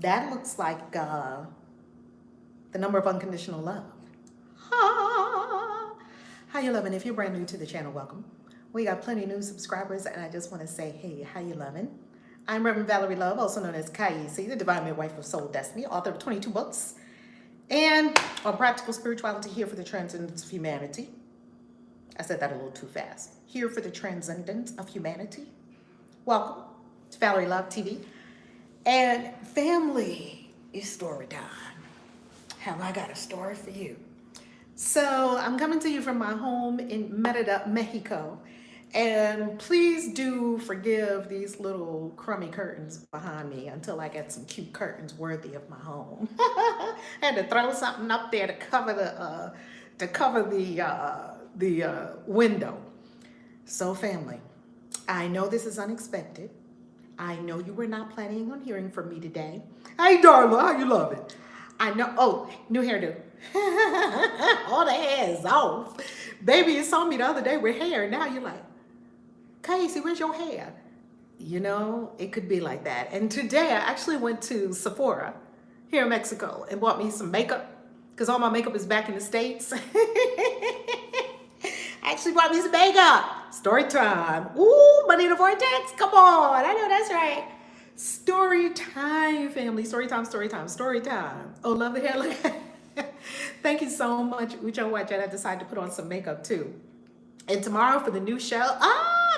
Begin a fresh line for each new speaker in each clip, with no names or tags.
That looks like the number of unconditional love. How you loving? If you're brand new to the channel, welcome. We got plenty of new subscribers, and I just want to say, hey, how you loving? I'm Reverend Valerie Love, also known as KAISI, the Divine Midwife of Soul Destiny, author of 22 books, and on practical spirituality, here for the transcendence of humanity. I said that a little too fast. Here for the transcendence of humanity. Welcome to Valerie Love TV. And family, it's story time. Have I got a story for you? So I'm coming to you from my home in Merida, Mexico. And please do forgive these little crummy curtains behind me until I get some cute curtains worthy of my home. I had to throw something up there to cover the window. So family, I know this is unexpected. I know you were not planning on hearing from me today. Hey Darla, how you loving? I know, oh, new hairdo. All the hair is off. Baby, you saw me the other day with hair. Now you're like, Casey, where's your hair? You know, it could be like that. And today I actually went to Sephora here in Mexico and bought me some makeup because all my makeup is back in the States. I actually bought me some makeup. Story time. Ooh, money in the vortex. Come on. I know that's right. Story time, family. Story time, story time, story time. Oh, love the hair. Look. Thank you so much, Ucho Watch. I decided to put on some makeup too. And tomorrow for the new show.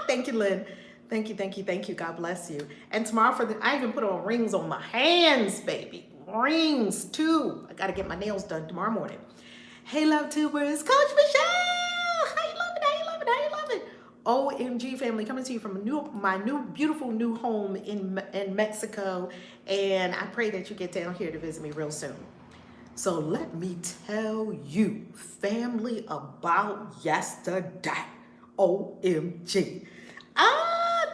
Thank you, Lynn. Thank you, thank you, thank you. God bless you. And tomorrow I even put on rings on my hands, baby. Rings too. I got to get my nails done tomorrow morning. Hey, love tubers. Coach Michelle. How you loving? How you loving? How you loving? OMG family, coming to you from my beautiful new home in Mexico. And I pray that you get down here to visit me real soon. So let me tell you, family, about yesterday. OMG.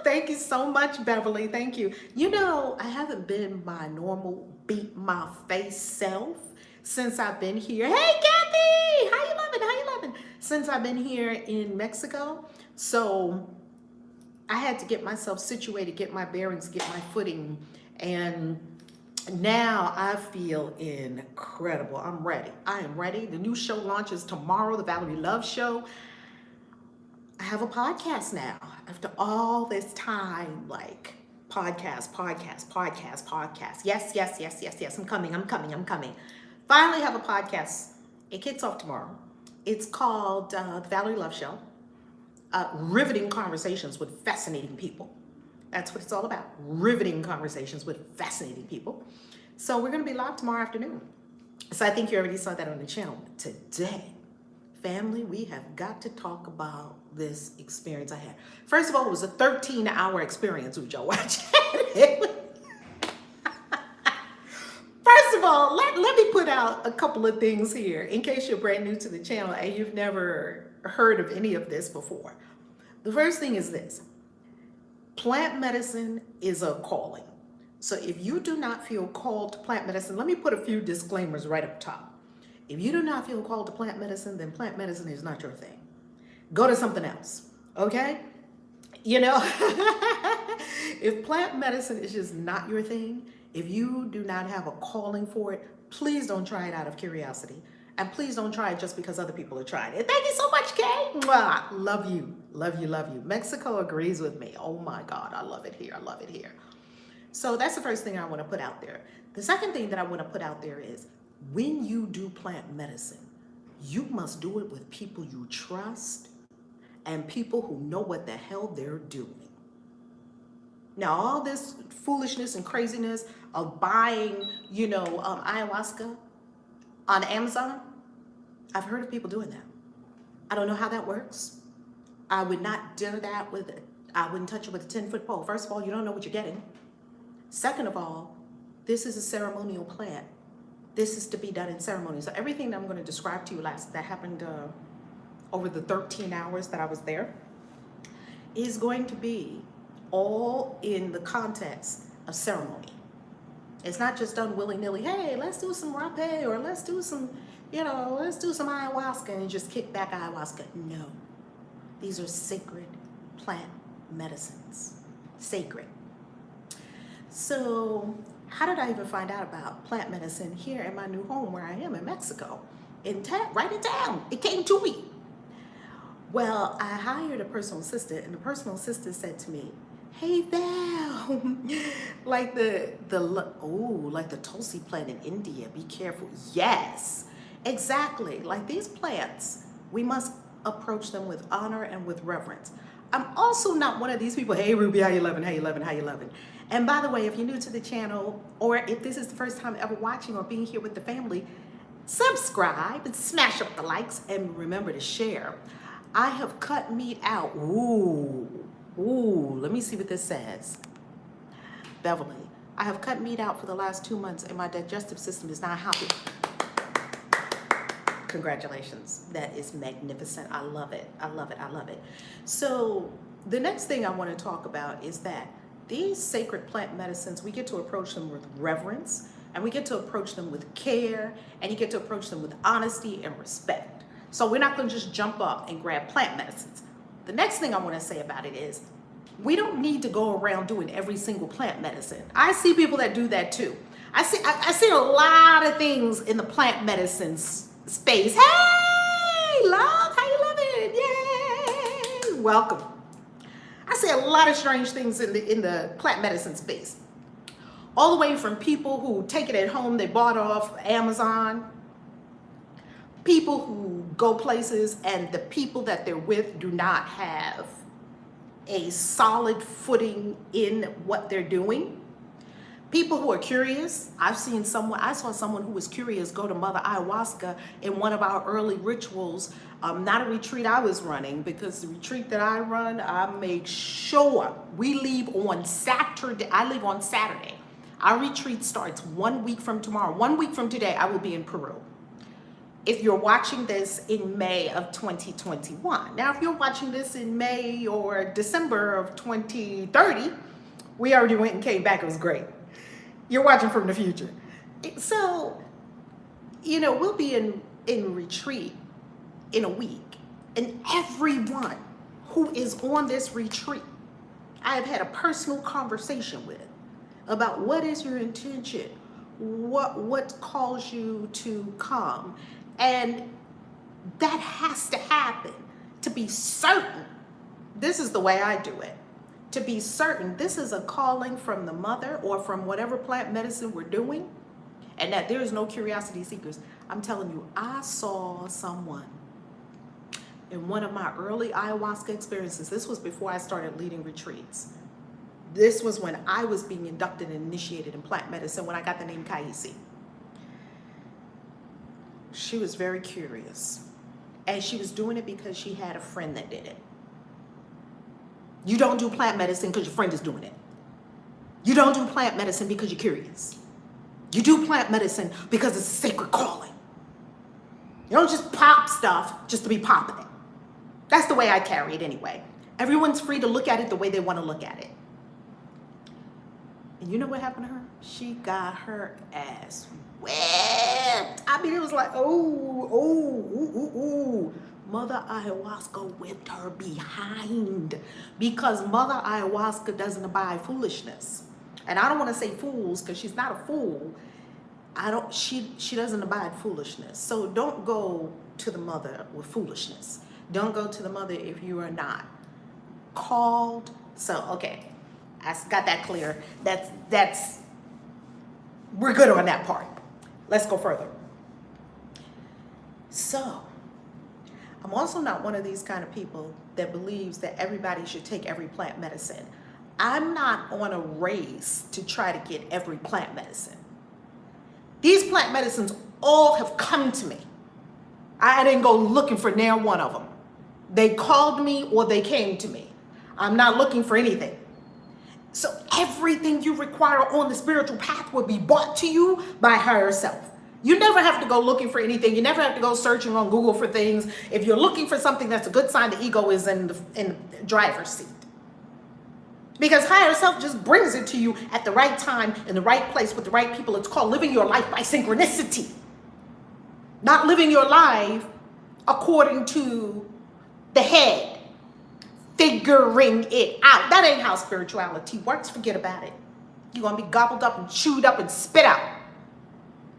Thank you so much, Beverly. Thank you. You know, I haven't been my normal beat my face self since I've been here. Hey, Kathy! How you loving? How you loving? Since I've been here in Mexico. So I had to get myself situated, get my bearings, get my footing. And now I feel incredible. I'm ready. I am ready. The new show launches tomorrow, the Valerie Love Show. I have a podcast now. After all this time, like podcast. Yes. I'm coming. Finally have a podcast. It kicks off tomorrow. It's called the Valerie Love Show. Riveting conversations with fascinating people. That's what it's all about. Riveting conversations with fascinating people. So we're going to be live tomorrow afternoon. So I think you already saw that on the channel. Today, family, we have got to talk about this experience I had. First of all, it was a 13-hour experience with Joe Watch. First of all, let me put out a couple of things here in case you're brand new to the channel and you've never heard of any of this before. The first thing is this. Plant medicine is a calling. So if you do not feel called to plant medicine, let me put a few disclaimers right up top. If you do not feel called to plant medicine, then plant medicine is not your thing. Go to something else, okay? You know, if plant medicine is just not your thing, if you do not have a calling for it, please don't try it out of curiosity. And please don't try it just because other people are trying it. Thank you so much, Kay. Mwah. Love you, love you, love you. Mexico agrees with me. Oh my God, I love it here. I love it here. So that's the first thing I want to put out there. The second thing that I want to put out there is when you do plant medicine, you must do it with people you trust and people who know what the hell they're doing. Now, all this foolishness and craziness of buying, ayahuasca on Amazon, I've heard of people doing that. I don't know how that works. I would not do that I wouldn't touch it with a 10-foot pole. First of all, you don't know what you're getting. Second of all, this is a ceremonial plant. This is to be done in ceremony. So everything that I'm going to describe to you that happened over the 13 hours that I was there is going to be all in the context of ceremony. It's not just done willy-nilly. Hey, let's do some rapé or let's do some ayahuasca and just kick back ayahuasca. No, these are sacred plant medicines. Sacred. So How did I even find out about plant medicine here in my new home where I am in Mexico? Right in town. It came to me. Well, I hired a personal assistant, and the personal assistant said to me, "Hey Val, like like the Tulsi plant in India, be careful." Yes, exactly. Like these plants, we must approach them with honor and with reverence. I'm also not one of these people, "Hey Ruby, how you loving? How you loving? How you loving?" And by the way, if you're new to the channel, or if this is the first time ever watching or being here with the family, subscribe and smash up the likes, and remember to share. I have cut meat out. Ooh, let me see what this says. Beverly, I have cut meat out for the last 2 months and my digestive system is not happy. Congratulations. That is magnificent. I love it. I love it. I love it. So the next thing I want to talk about is that these sacred plant medicines, we get to approach them with reverence, and we get to approach them with care, and you get to approach them with honesty and respect. So we're not going to just jump up and grab plant medicines. The next thing I want to say about it is we don't need to go around doing every single plant medicine. I see people that do that too. I see a lot of things in the plant medicine space. Hey, love, how you loving? Yay! Welcome. I see a lot of strange things in the plant medicine space. All the way from people who take it at home, they bought off Amazon, people who go places and the people that they're with do not have a solid footing in what they're doing. People who are curious. I saw someone who was curious go to Mother Ayahuasca in one of our early rituals, not a retreat I was running, because the retreat that I run, I make sure we leave on Saturday. I leave on Saturday. Our retreat starts 1 week from tomorrow. 1 week from today, I will be in Peru. If you're watching this in May of 2021. Now, if you're watching this in May or December of 2030, we already went and came back. It was great. You're watching from the future. So, we'll be in retreat in a week. And everyone who is on this retreat, I have had a personal conversation with about what is your intention, what calls you to come. And that has to happen to be certain. This is the way I do it. To be certain this is a calling from the mother or from whatever plant medicine we're doing, and that there is no curiosity seekers. I'm telling you, I saw someone in one of my early ayahuasca experiences. This was before I started leading retreats. This was when I was being inducted and initiated in plant medicine, when I got the name KAISI. She was very curious, and she was doing it because she had a friend that did it. You don't do plant medicine because your friend is doing it. You don't do plant medicine because you're curious. You do plant medicine because it's a sacred calling. You don't just pop stuff just to be popping it. That's the way I carry it anyway. Everyone's free to look at it the way they want to look at it. And you know what happened to her? She got her ass whipped. I mean, it was like, ooh. Mother Ayahuasca whipped her behind, because Mother Ayahuasca doesn't abide foolishness. And I don't want to say fools, because she's not a fool. She doesn't abide foolishness. So don't go to the mother with foolishness. Don't go to the mother if you are not called. So, okay, I got that clear. We're good on that part. Let's go further. So, I'm also not one of these kind of people that believes that everybody should take every plant medicine. I'm not on a race to try to get every plant medicine. These plant medicines all have come to me. I didn't go looking for near one of them. They called me or they came to me. I'm not looking for anything. So everything you require on the spiritual path will be brought to you by higher self. You never have to go looking for anything. You never have to go searching on Google for things. If you're looking for something, that's a good sign the ego is in the driver's seat. Because higher self just brings it to you at the right time, in the right place, with the right people. It's called living your life by synchronicity. Not living your life according to the head, figuring it out. That ain't how spirituality works. Forget about it. You're going to be gobbled up and chewed up and spit out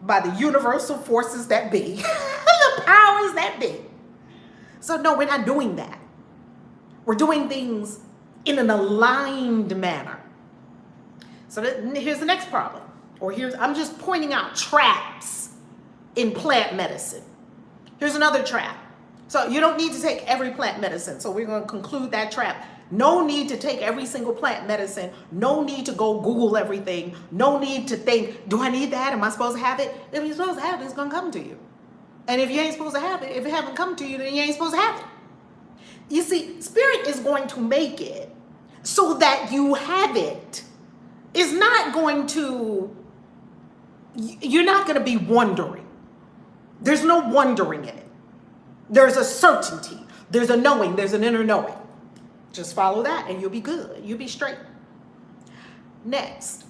by the universal forces that be, the powers that be. So no, we're not doing that. We're doing things in an aligned manner. So here's the next problem. I'm just pointing out traps in plant medicine. Here's another trap. So you don't need to take every plant medicine. So we're going to conclude that trap. No need to take every single plant medicine. No need to go Google everything. No need to think, do I need that? Am I supposed to have it? If you're supposed to have it, it's going to come to you. And if you ain't supposed to have it, if it haven't come to you, then you ain't supposed to have it. You see, Spirit is going to make it so that you have it. It's not going to, you're not going to be wondering. There's no wondering in it. There's a certainty. There's a knowing. There's an inner knowing. Just follow that and you'll be good. You'll be straight. Next,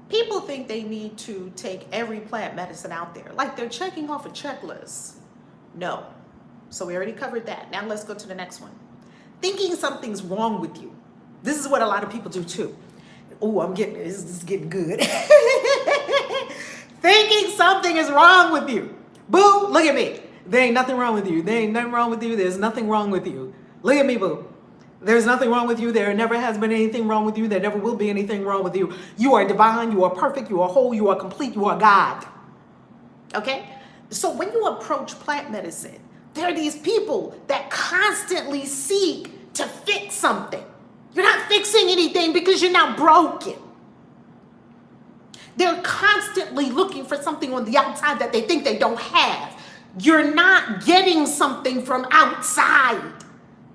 people think they need to take every plant medicine out there, like they're checking off a checklist. No. So we already covered that. Now let's go to the next one. Thinking something's wrong with you. This is what a lot of people do too. Oh, this is getting good. Thinking something is wrong with you. Boo, look at me. There ain't nothing wrong with you. There ain't nothing wrong with you. There's nothing wrong with you. Look at me, boo. There's nothing wrong with you. There never has been anything wrong with you. There never will be anything wrong with you. You are divine. You are perfect. You are whole. You are complete. You are God. Okay? So when you approach plant medicine, there are these people that constantly seek to fix something. You're not fixing anything because you're not broken. They're constantly looking for something on the outside that they think they don't have. You're not getting something from outside.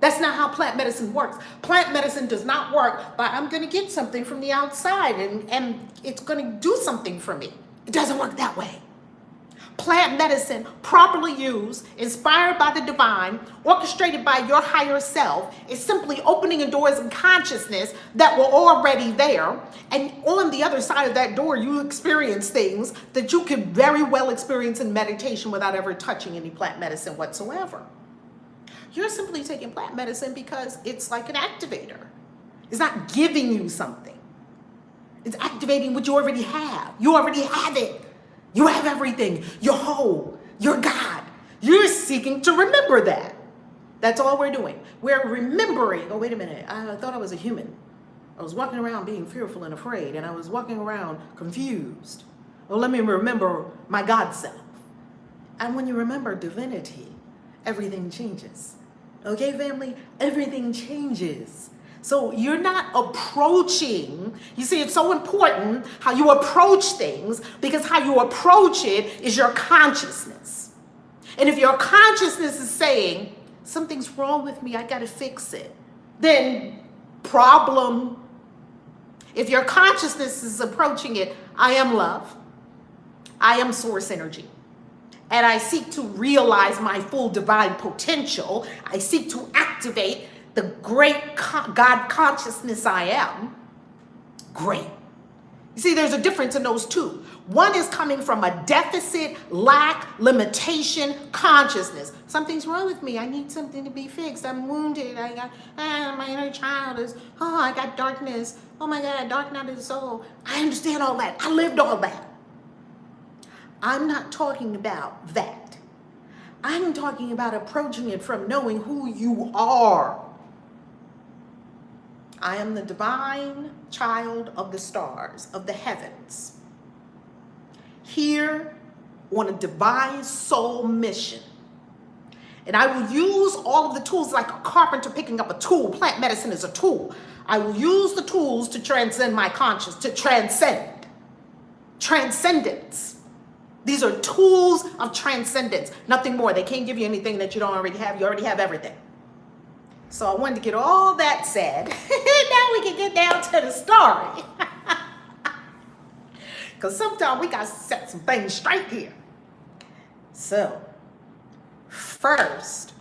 That's not how plant medicine works. Plant medicine does not work by I'm going to get something from the outside and it's going to do something for me. It doesn't work that way. Plant medicine, properly used, inspired by the divine, orchestrated by your higher self, is simply opening doors in consciousness that were already there. And on the other side of that door, you experience things that you could very well experience in meditation without ever touching any plant medicine whatsoever. You're simply taking plant medicine because it's like an activator. It's not giving you something. It's activating what you already have. You already have it. You have everything. You're whole. You're God. You're seeking to remember that. That's all we're doing. We're remembering, oh, wait a minute. I thought I was a human. I was walking around being fearful and afraid, and I was walking around confused. Well, let me remember my God self. And when you remember divinity, everything changes. Okay, family? Everything changes. So you're not approaching, you see, it's so important how you approach things, because how you approach it is your consciousness. And if your consciousness is saying, something's wrong with me, I gotta fix it, then problem. If your consciousness is approaching it, I am love, I am source energy, and I seek to realize my full divine potential, I seek to activate the great God consciousness I am, great. You see, there's a difference in those two. One is coming from a deficit, lack, limitation, consciousness. Something's wrong with me. I need something to be fixed. I'm wounded. I got, my inner child is, I got darkness. Oh my God, dark night of the soul. I understand all that. I lived all that. I'm not talking about that. I'm talking about approaching it from knowing who you are. I am the divine child of the stars, of the heavens, here on a divine soul mission. And I will use all of the tools like a carpenter picking up a tool. Plant medicine is a tool. I will use the tools to transcend my conscience, to transcend. Transcendence. These are tools of transcendence, nothing more. They can't give you anything that you don't already have. You already have everything. So I wanted to get all that said. Now we can get down to the story. Because sometimes we got to set some things straight here. So, first,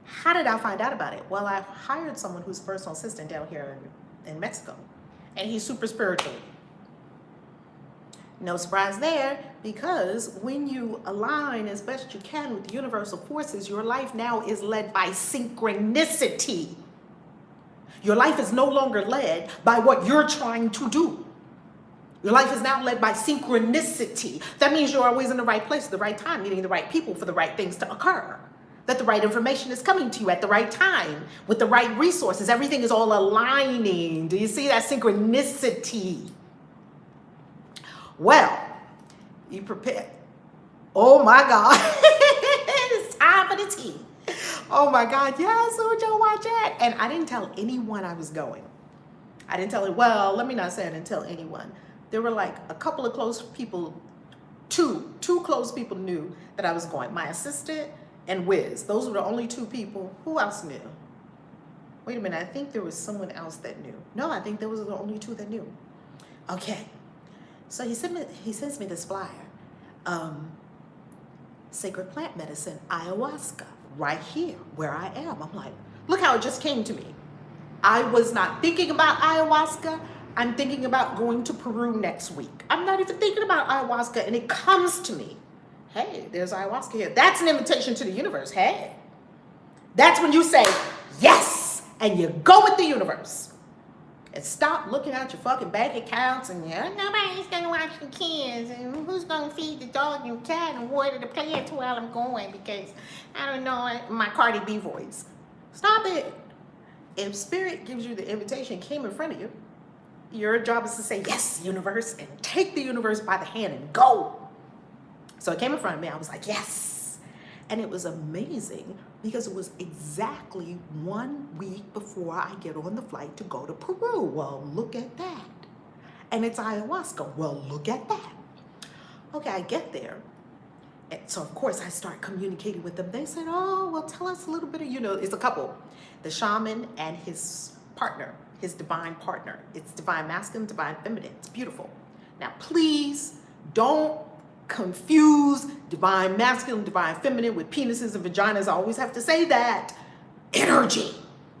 how did I find out about it? Well, I hired someone who's a personal assistant down here in Mexico. And he's super spiritual. No surprise there, because when you align as best you can with the universal forces, your life now is led by synchronicity. Your life is no longer led by what you're trying to do. Your life is now led by synchronicity. That means you're always in the right place at the right time, meeting the right people for the right things to occur. That the right information is coming to you at the right time, with the right resources. Everything is all aligning. Do you see that synchronicity? Well, you prepare. Oh my God. It's time for the tea. Oh my God. Yes, who would y'all watch it? And I didn't tell anyone I was going. I didn't tell it. Well, let me not say I didn't tell anyone. There were like a couple of close people, two close people knew that I was going. My assistant and Wiz. Those were the only two people. Who else knew? Wait a minute. I think there was someone else that knew. No, I think those were the only two that knew. Okay. So he sends me this flyer. Sacred plant medicine, ayahuasca, right here where I am. I'm like, look how it just came to me. I was not thinking about ayahuasca. I'm thinking about going to Peru next week. I'm not even thinking about ayahuasca, and it comes to me. Hey, there's ayahuasca here. That's an invitation to the universe. Hey, that's when you say yes, and you go with the universe. And stop looking at your fucking bank accounts and nobody's gonna watch the kids and who's gonna feed the dog and cat and water the plants while I'm going because I don't know my Cardi B voice. Stop it. If spirit gives you the invitation, came in front of you, your job is to say yes, universe, and take the universe by the hand and go. So it came in front of me. I was like, yes. And it was amazing because it was exactly 1 week before I get on the flight to go to Peru. Well, look at that. And it's ayahuasca. Well, look at that. Okay, I get there. And so, of course, I start communicating with them. They said, oh, well, tell us a little bit of, it's a couple. The shaman and his partner, his divine partner. It's divine masculine, divine feminine. It's beautiful. Now, please don't confuse divine masculine, divine feminine with penises and vaginas. I always have to say that. Energy.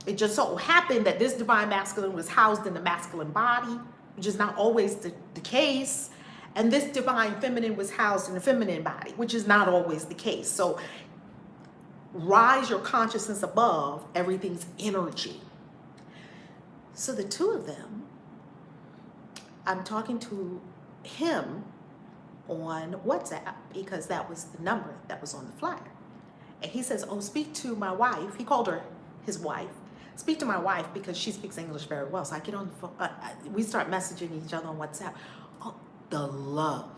It just so happened that this divine masculine was housed in the masculine body, which is not always the case. And this divine feminine was housed in the feminine body, which is not always the case. So rise your consciousness above, everything's energy. So the two of them, I'm talking to him on WhatsApp because that was the number that was on the flyer. And he says, oh, speak to my wife. He called her his wife. Speak to my wife because she speaks English very well. So I get on the phone. We start messaging each other on WhatsApp. Oh, the love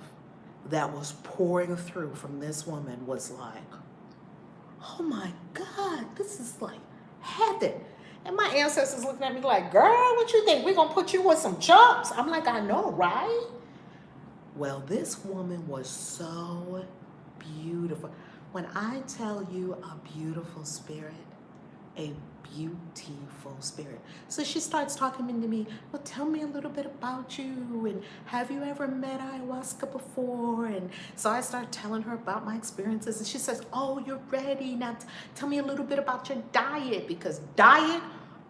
that was pouring through from this woman was like, oh my God, this is like heaven. And my ancestors looking at me like, girl, what you think? We're going to put you with some chumps? I'm like, I know, right? Well, this woman was so beautiful. When I tell you a beautiful spirit, a beautiful spirit. So she starts talking to me, well, tell me a little bit about you, and have you ever met ayahuasca before? And so I start telling her about my experiences, and she says, oh, you're ready. Now tell me a little bit about your diet, because diet,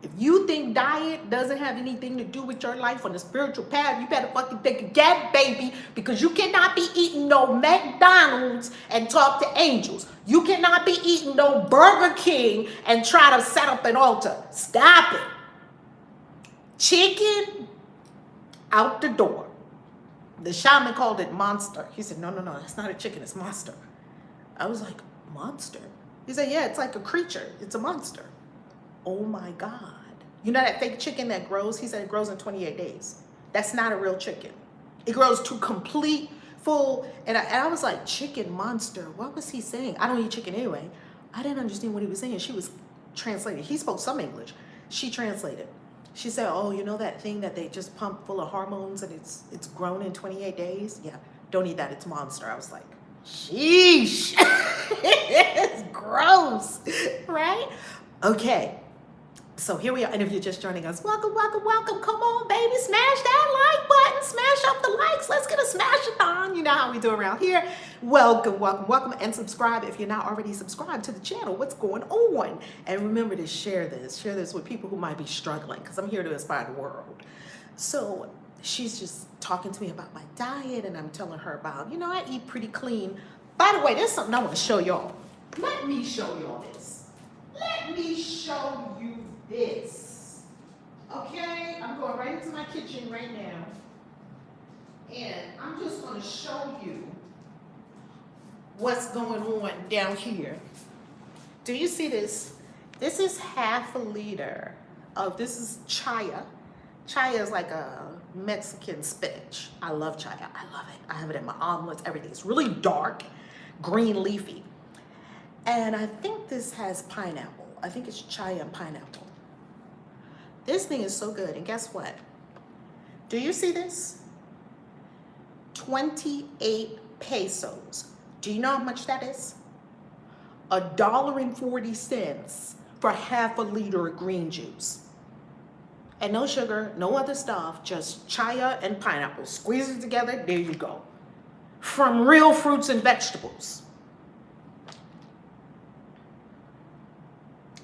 if you think diet doesn't have anything to do with your life on the spiritual path, you better fucking think again, baby, because you cannot be eating no McDonald's and talk to angels. You cannot be eating no Burger King and try to set up an altar. Stop it. Chicken out the door. The shaman called it monster. He said, no, that's not a chicken, it's monster. I was like, monster? He said, yeah, it's like a creature. It's a monster. Oh my God. You know that fake chicken that grows? He said it grows in 28 days. That's not a real chicken. It grows to complete, full, and I was like, chicken monster. What was he saying? I don't eat chicken anyway. I didn't understand what he was saying. She was translating. He spoke some English. She translated. She said, oh, you know that thing that they just pump full of hormones and it's grown in 28 days? Yeah, don't eat that. It's monster. I was like, sheesh. It's gross, right? Okay. So here we are, and if you're just joining us, welcome. Come on, baby, smash that like button, smash up the likes. Let's get a smash-a-thon. You know how we do around here. Welcome, and subscribe if you're not already subscribed to the channel. What's going on? And remember to share this with people who might be struggling, because I'm here to inspire the world. So she's just talking to me about my diet, and I'm telling her about, I eat pretty clean. By the way, there's something I want to show y'all. Let me show y'all this. Let me show you this. Okay, I'm going right into my kitchen right now. And I'm just going to show you what's going on down here. Do you see this? This is half a liter of, this is chaya. Chaya is like a Mexican spinach. I love chaya. I love it. I have it in my omelets, everything. It's really dark, green leafy. And I think this has pineapple. I think it's chaya and pineapple. This thing is so good. And guess what? Do you see this? 28 pesos. Do you know how much that is? $1.40 for half a liter of green juice. And no sugar, no other stuff, just chaya and pineapple. Squeeze it together, there you go. From real fruits and vegetables.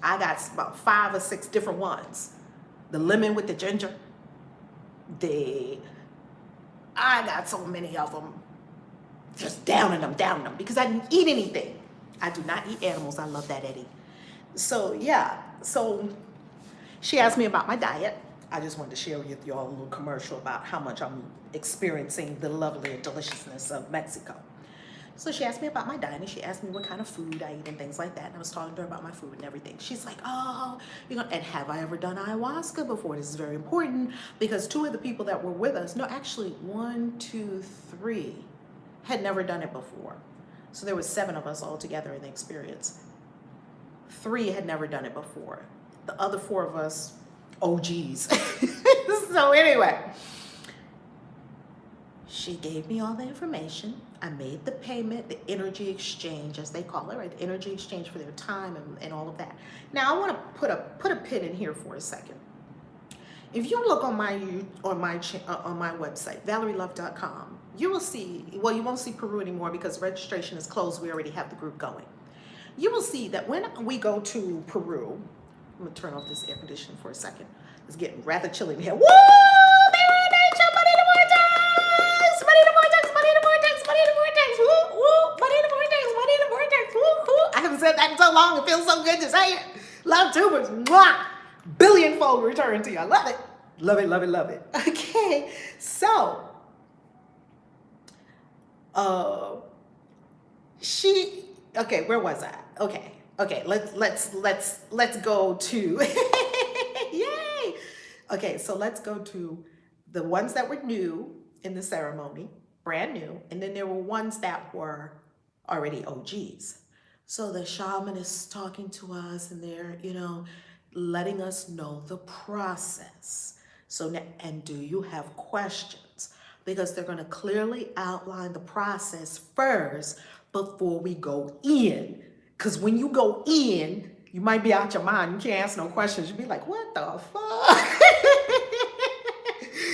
I got about 5 or 6 different ones. The lemon with the ginger. I got so many of them. Just downing them, because I didn't eat anything. I do not eat animals. I love that, Eddie. So yeah, so she asked me about my diet. I just wanted to share with y'all a little commercial about how much I'm experiencing the lovely and deliciousness of Mexico. So she asked me about my diet, and she asked me what kind of food I eat and things like that. And I was talking to her about my food and everything. She's like, oh, you know, and have I ever done ayahuasca before? This is very important because 2 of the people that were with us, no, actually 1, 2, 3 had never done it before. So there was 7 of us all together in the experience. 3 had never done it before. The other 4 of us, OGs. So anyway, she gave me all the information. I made the payment, the energy exchange, as they call it, right? The energy exchange for their time and all of that. Now I want to put a pin in here for a second. If you look on my website, valerielove.com, you will see, well, you won't see Peru anymore because registration is closed. We already have the group going. You will see that when we go to Peru, I'm gonna turn off this air conditioner for a second. It's getting rather chilly in here. Woo! Money in the vortex! Money in the vortex! Money in the vortex! Money in the vortex! Woo! Woo! Money in the vortex! Money in the vortex! Woo! Woo! I haven't said that in so long. It feels so good to say it. Love tubers. Mwah! Billionfold return to you. I love it. Love it, love it, love it. Okay, so okay, where was I? Okay, let's go to yay. Okay, so let's go to the ones that were new in the ceremony, brand new, and then there were ones that were already OGs. So the shaman is talking to us and they're, you know, letting us know the process. So, and do you have questions? Because they're going to clearly outline the process first before we go in. Because when you go in, you might be out your mind. You can't ask no questions. You'll be like, what the fuck?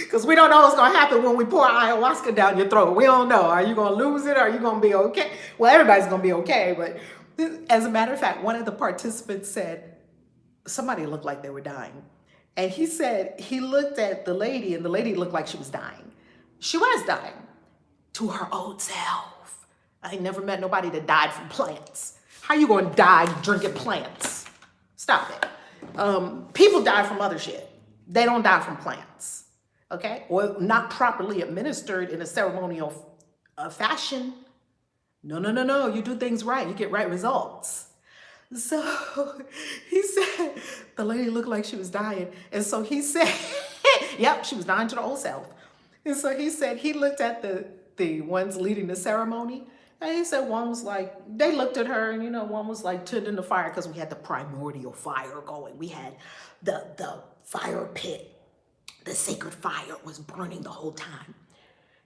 Because we don't know what's going to happen when we pour ayahuasca down your throat. We don't know. Are you going to lose it? Are you going to be okay? Well, everybody's going to be okay. But as a matter of fact, one of the participants said, somebody looked like they were dying. And he said he looked at the lady and the lady looked like she was dying. She was dying to her old self. I ain't never met nobody that died from plants. How you gonna die drinking plants? Stop it. People die from other shit. They don't die from plants, okay? Or not properly administered in a ceremonial fashion. No. You do things right. You get right results. So he said, the lady looked like she was dying. And so he said, yep, she was dying to the old self. And so he said, he looked at the ones leading the ceremony. And he said one was like, they looked at her and, you know, one was like tending the fire because we had the primordial fire going. We had the fire pit. The sacred fire was burning the whole time.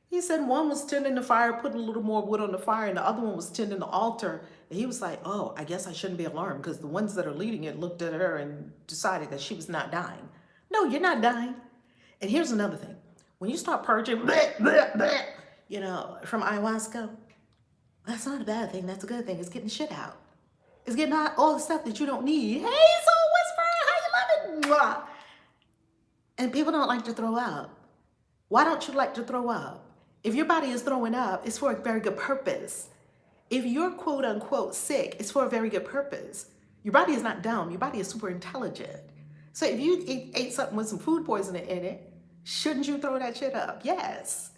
He said one was tending the fire, putting a little more wood on the fire, and the other one was tending the altar. And he was like, oh, I guess I shouldn't be alarmed because the ones that are leading it looked at her and decided that she was not dying. No, you're not dying. And here's another thing. When you start purging, bleh, bleh, bleh, you know, from ayahuasca, that's not a bad thing. That's a good thing. It's getting shit out. It's getting out all the stuff that you don't need. Hey, Soul Whisperer, how you loving? Mwah. And people don't like to throw up. Why don't you like to throw up? If your body is throwing up, it's for a very good purpose. If you're quote unquote sick, it's for a very good purpose. Your body is not dumb. Your body is super intelligent. So if you ate something with some food poisoning in it, shouldn't you throw that shit up? Yes.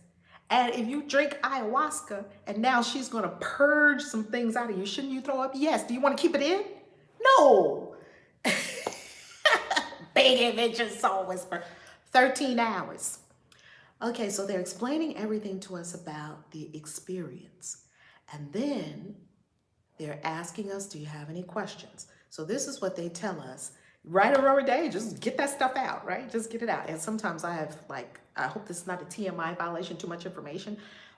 And if you drink ayahuasca and now she's going to purge some things out of you, shouldn't you throw up? Yes. Do you want to keep it in? No. Big adventure soul whisper. 13 hours. Okay, so they're explaining everything to us about the experience. And then they're asking us, do you have any questions? So this is what they tell us. Right or every day, just get that stuff out, right? Just get it out. And sometimes I have I hope this is not a TMI violation, too much information,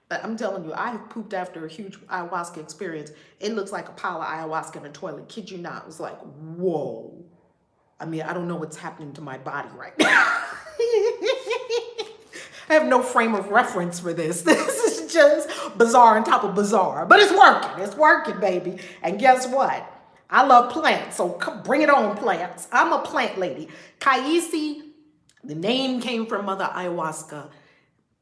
but I'm telling you, I have pooped after a huge ayahuasca experience. It looks like a pile of ayahuasca in the toilet. Kid you not. It was like, whoa. I mean, I don't know what's happening to my body right now. I have no frame of reference for this. This is just bizarre on top of bizarre. But it's working. It's working, baby. And guess what? I love plants, so come bring it on, plants. I'm a plant lady. KAISI, the name came from Mother Ayahuasca,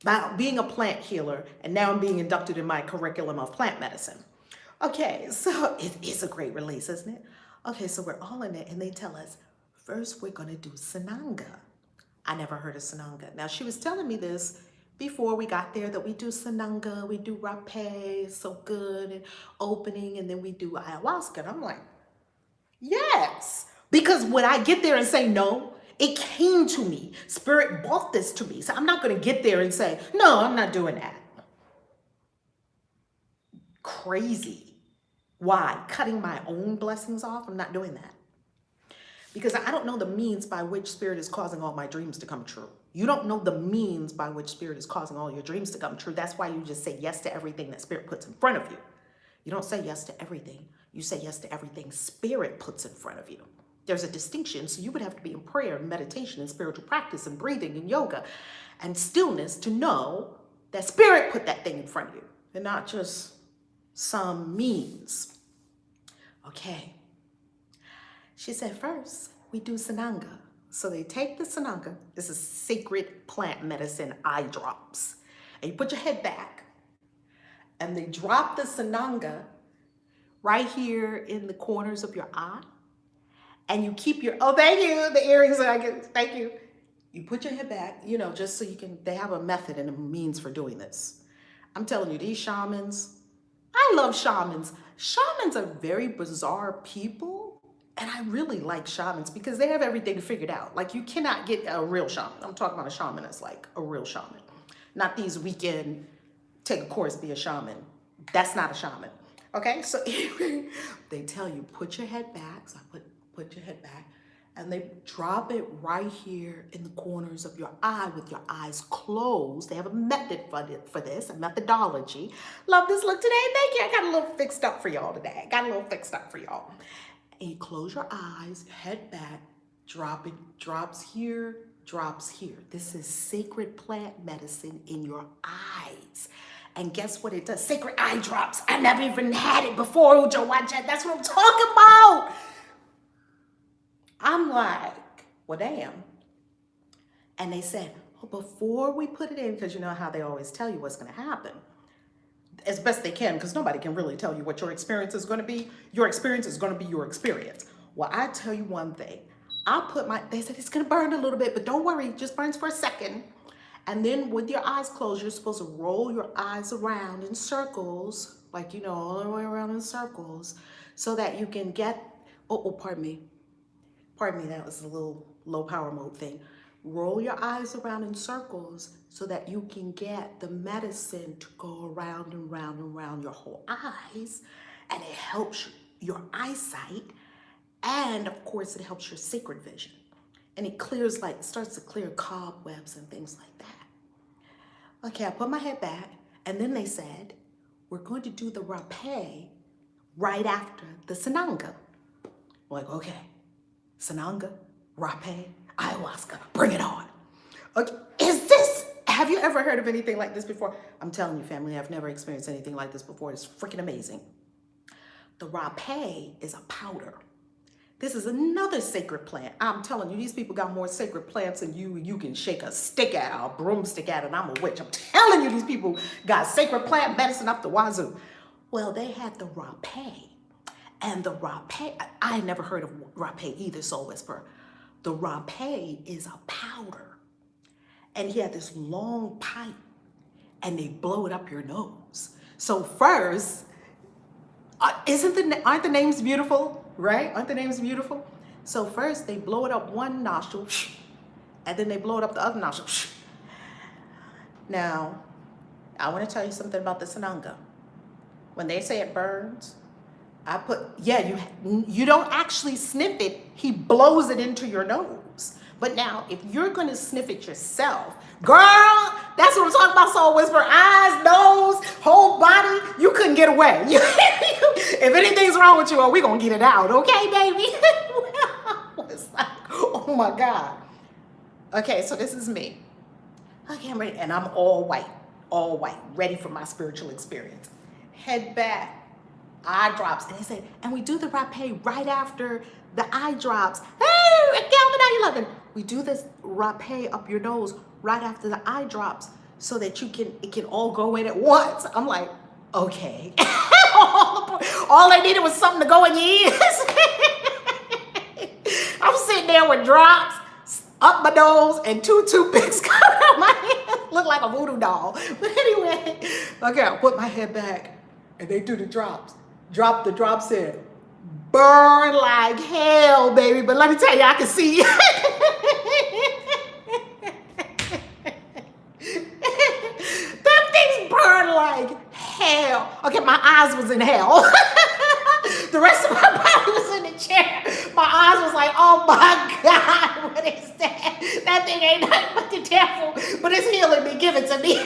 about being a plant healer, and now I'm being inducted in my curriculum of plant medicine. Okay, so it is a great release, isn't it? Okay, so we're all in it, and they tell us, first we're going to do Sananga. I never heard of Sananga. Now, she was telling me this before we got there, that we do Sananga, we do rapé, so good, and opening, and then we do ayahuasca. And I'm like, yes. Because when I get there and say no, it came to me. Spirit brought this to me. So I'm not going to get there and say, no, I'm not doing that. Crazy. Why? Cutting my own blessings off? I'm not doing that. Because I don't know the means by which Spirit is causing all my dreams to come true. You don't know the means by which Spirit is causing all your dreams to come true. That's why you just say yes to everything that Spirit puts in front of you. You don't say yes to everything. You say yes to everything Spirit puts in front of you. There's a distinction. So you would have to be in prayer and meditation and spiritual practice and breathing and yoga and stillness to know that Spirit put that thing in front of you and not just some means. Okay. She said, first, we do Sananga. So they take the Sananga. This is sacred plant medicine eye drops. And you put your head back. And they drop the Sananga right here in the corners of your eye. And you keep your, oh, thank you, the earrings that I get, thank you. You put your head back, you know, just so you can, they have a method and a means for doing this. I'm telling you, these shamans, I love shamans. Shamans are very bizarre people. And I really like shamans because they have everything figured out. Like, you cannot get a real shaman. I'm talking about a shaman that's like a real shaman. Not these weekend, take a course, be a shaman. That's not a shaman. Okay, so they tell you, put your head back. So I put your head back. And they drop it right here in the corners of your eye with your eyes closed. They have a method for this, a methodology. Love this look today. Thank you. I got a little fixed up for y'all today. And you close your eyes, head back, drop it, drops here, drops here. This is sacred plant medicine in your eyes. And guess what it does? Sacred eye drops. I never even had it before, Ujo Wacha. That's what I'm talking about. I'm like, well, damn. And they said, oh, before we put it in, because you know how they always tell you what's going to happen, as best they can, because nobody can really tell you what your experience is going to be. Your experience is going to be your experience. Well, I tell you one thing. They said it's going to burn a little bit, but don't worry, it just burns for a second. And then with your eyes closed, you're supposed to roll your eyes around in circles, like, you know, all the way around in circles, so that you can get, pardon me, that was a little low power mode thing. Roll your eyes around in circles so that you can get the medicine to go around and round and round your whole eyes. And it helps your eyesight. And of course, it helps your sacred vision. And it clears, starts to clear cobwebs and things like that. Okay, I put my head back. And then they said, we're going to do the rapé right after the Sananga. I'm like, okay, Sananga, rapé, ayahuasca, bring it on. Okay, have you ever heard of anything like this before? I'm telling you, family, I've never experienced anything like this before. It's freaking amazing. The rapé is a powder. This is another sacred plant. I'm telling you, these people got more sacred plants than you can shake a stick at or a broomstick at, and I'm a witch. I'm telling you, these people got sacred plant medicine up the wazoo. Well, they had the rapé. And the rapé, I had never heard of rapé either, Soul Whisperer. The rapé is a powder. And he had this long pipe. and they blow it up your nose. So first, aren't the names beautiful, right? Aren't the names beautiful? So first they blow it up one nostril, and then they blow it up the other nostril. Now, I want to tell you something about the Sananga. When they say it burns, you don't actually sniff it. He blows it into your nose. But now, if you're going to sniff it yourself, girl, that's what I'm talking about. Soul whisper, eyes, nose, whole body. You couldn't get away. If anything's wrong with you, we're going to get it out. Okay, baby? It's like, oh my God. Okay, so this is me. Okay, I'm ready. And I'm all white, ready for my spiritual experience. Head back. Eye drops, and they said, and we do the rapé right after the eye drops. Hey, Calvin, how you loving? We do this rapé up your nose right after the eye drops, so that it can all go in at once. I'm like, okay. All I needed was something to go in your ears. I'm sitting there with drops up my nose and 2 toothpicks coming out my head. Look like a voodoo doll. But anyway, okay, I put my head back, and they do the drops. Drop the drops in. Burn like hell, baby. But let me tell you, I can see you. Them things burn like hell. Okay, my eyes was in hell. The rest of my body was in the chair. My eyes was like, oh my God, what is that? That thing ain't nothing but the devil, but it's healing me. Give it to me.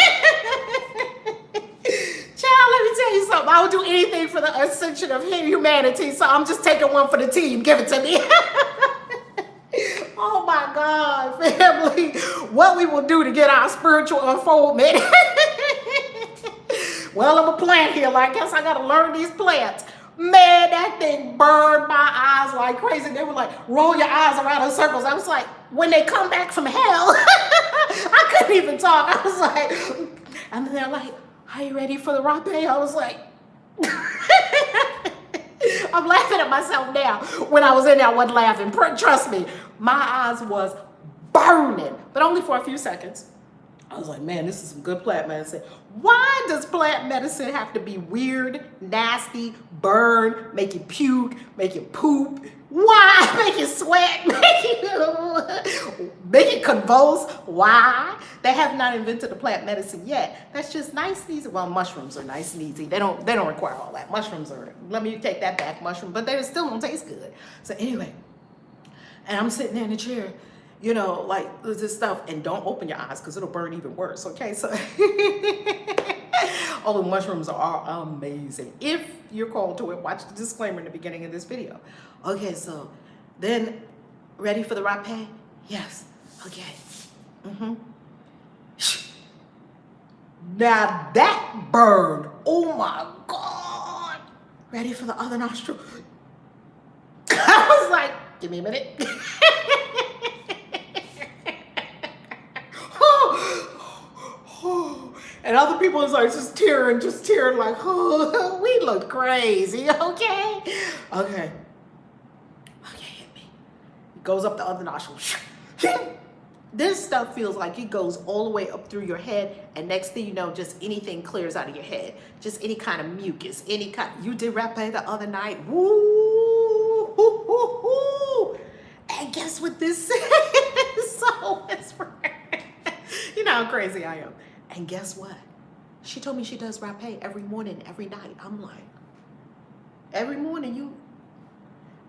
Child, let me tell you something. I would do anything for the ascension of humanity, so I'm just taking one for the team. Give it to me. Oh my God, family. What we will do to get our spiritual unfoldment. Well, I'm a plant healer. I guess I got to learn these plants. Man, that thing burned my eyes like crazy. They were like, roll your eyes around in circles. I was like, when they come back from hell, I couldn't even talk. I was like, and then they're like, are you ready for the rapé? I was like, I'm laughing at myself now. When I was in there, I wasn't laughing. Trust me, my eyes was burning, but only for a few seconds. I was like, man, this is some good plant medicine. Why does plant medicine have to be weird, nasty, burn, make you puke, make you poop? Why? Make you sweat, make you convulse? Why? They have not invented a plant medicine yet. That's just nice and easy. Well, mushrooms are nice and easy. They don't require all that. Mushrooms are, let me take that back, mushroom, but they still don't taste good. So anyway, and I'm sitting there in the chair, you know, like this stuff, and don't open your eyes because it'll burn even worse, okay? So, oh, mushrooms are amazing. If you're called to it, watch the disclaimer in the beginning of this video. Okay, so then, ready for the rapé? Yes, okay. Now that burned, oh my God. Ready for the other nostril? I was like, give me a minute. And other people is like just tearing like, oh, we look crazy, okay? Okay, hit me. It goes up the other nostril. This stuff feels like it goes all the way up through your head, and next thing you know, just anything clears out of your head. Just any kind of mucus, any kind. You did rapé the other night. Woo, hoo, hoo, hoo. And guess what this is? So you know how crazy I am. And guess what? She told me she does rapé every morning, every night. I'm like, every morning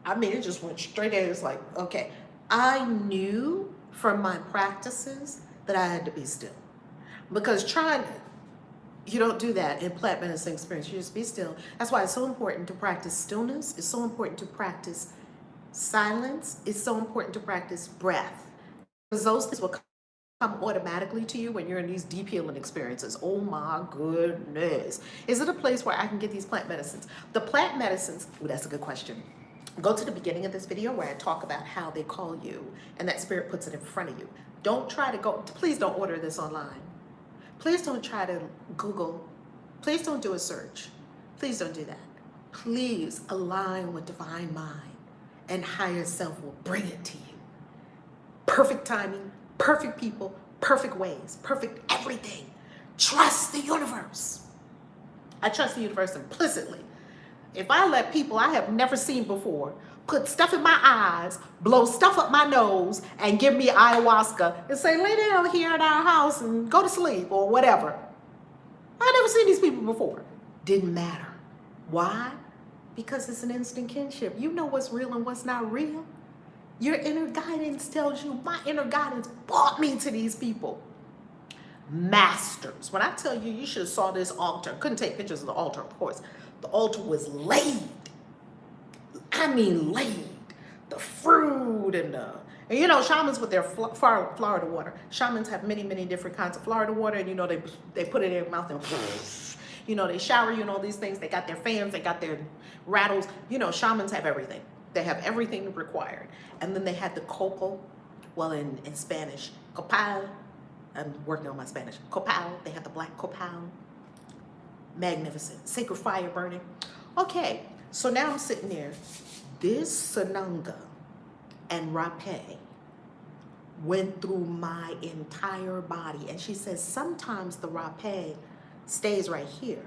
it just went straight in. It's like, okay. I knew from my practices that I had to be still. Because you don't do that in plant medicine experience. You just be still. That's why it's so important to practice stillness. It's so important to practice silence. It's so important to practice breath. Because those things will come automatically to you when you're in these deep healing experiences. Oh my goodness. Is it a place where I can get these plant medicines? The plant medicines, that's a good question. Go to the beginning of this video where I talk about how they call you and that spirit puts it in front of you. Don't try to please don't order this online. Please don't try to Google. Please don't do a search. Please don't do that. Please align with divine mind and higher self will bring it to you. Perfect timing, perfect people, perfect ways, perfect everything. trust the universe. I trust the universe implicitly. If I let people I have never seen before put stuff in my eyes, blow stuff up my nose, and give me ayahuasca and say, lay down here in our house and go to sleep or whatever. I never seen these people before. Didn't matter. Why? Because it's an instant kinship. You know what's real and what's not real. Your inner guidance tells you, my inner guidance brought me to these people. Masters. When I tell you, you should have saw this altar. Couldn't take pictures of the altar, of course. The altar was laid. I mean laid. The fruit and you know, shamans with their Florida water. Shamans have many, many different kinds of Florida water, and you know, they put it in their mouth and you know, they shower you and all these things. They got their fans, they got their rattles. You know, shamans have everything. They have everything required. And then they had the copal, well, in Spanish, copal. I'm working on my Spanish. Copal, they have the black copal. Magnificent. Sacred fire burning. Okay, so now I'm sitting there. This Sananga and Rapé went through my entire body. And she says sometimes the Rapé stays right here,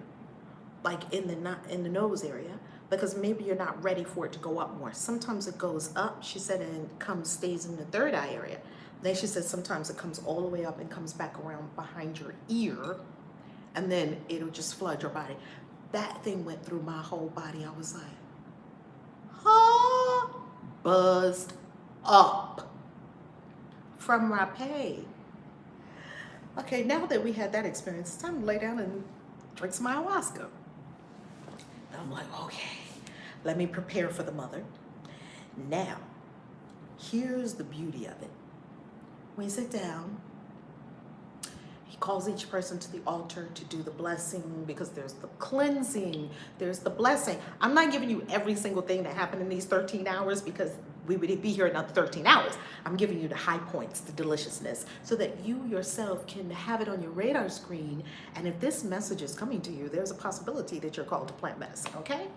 like in the nose area, because maybe you're not ready for it to go up more. Sometimes it goes up, she said, and stays in the third eye area. Then she said sometimes it comes all the way up and comes back around behind your ear, and then it'll just flood your body. That thing went through my whole body. I was like, huh? Buzzed up from Rapé. Okay, now that we had that experience, it's time to lay down and drink some ayahuasca. And I'm like, okay, let me prepare for the mother. Now, here's the beauty of it. When you sit down, he calls each person to the altar to do the blessing, because there's the cleansing, there's the blessing. I'm not giving you every single thing that happened in these 13 hours because we would be here another 13 hours. I'm giving you the high points, the deliciousness, so that you yourself can have it on your radar screen. And if this message is coming to you, there's a possibility that you're called to plant medicine, okay?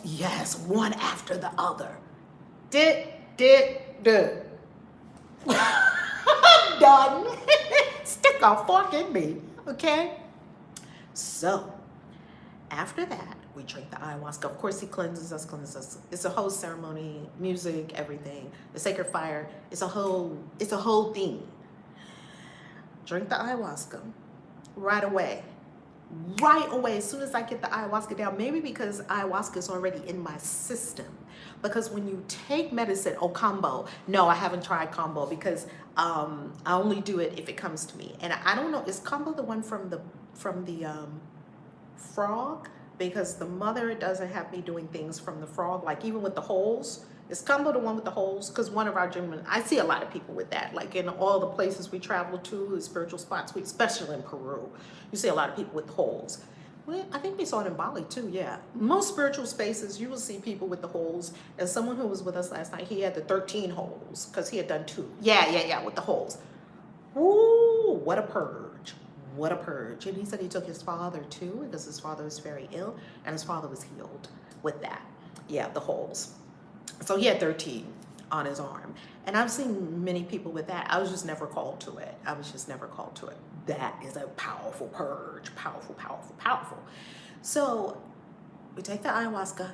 Yes, one after the other. I'm done. Stick a fork in me, okay? So, after that, we drink the ayahuasca. Of course, he cleanses us. It's a whole ceremony, music, everything. The sacred fire. It's a whole thing. Drink the ayahuasca right away. Right away, as soon as I get the ayahuasca down, maybe because ayahuasca is already in my system. Because when you take medicine, combo. No, I haven't tried combo because I only do it if it comes to me. And I don't know, is combo the one from the frog? Because the mother doesn't have me doing things from the frog, like even with the holes. Is combo the one with the holes? Because one of our Gemini, I see a lot of people with that. Like in all the places we travel to, the spiritual spots, especially in Peru, you see a lot of people with holes. Well, I think we saw it in Bali too, yeah. Most spiritual spaces, you will see people with the holes. And someone who was with us last night, he had the 13 holes because he had done 2. Yeah, with the holes. Ooh, what a purge. What a purge. And he said he took his father too, because his father was very ill, and his father was healed with that. Yeah, the holes. So he had 13 on his arm. And I've seen many people with that. I was just never called to it. That is a powerful purge. Powerful, powerful, powerful. So we take the ayahuasca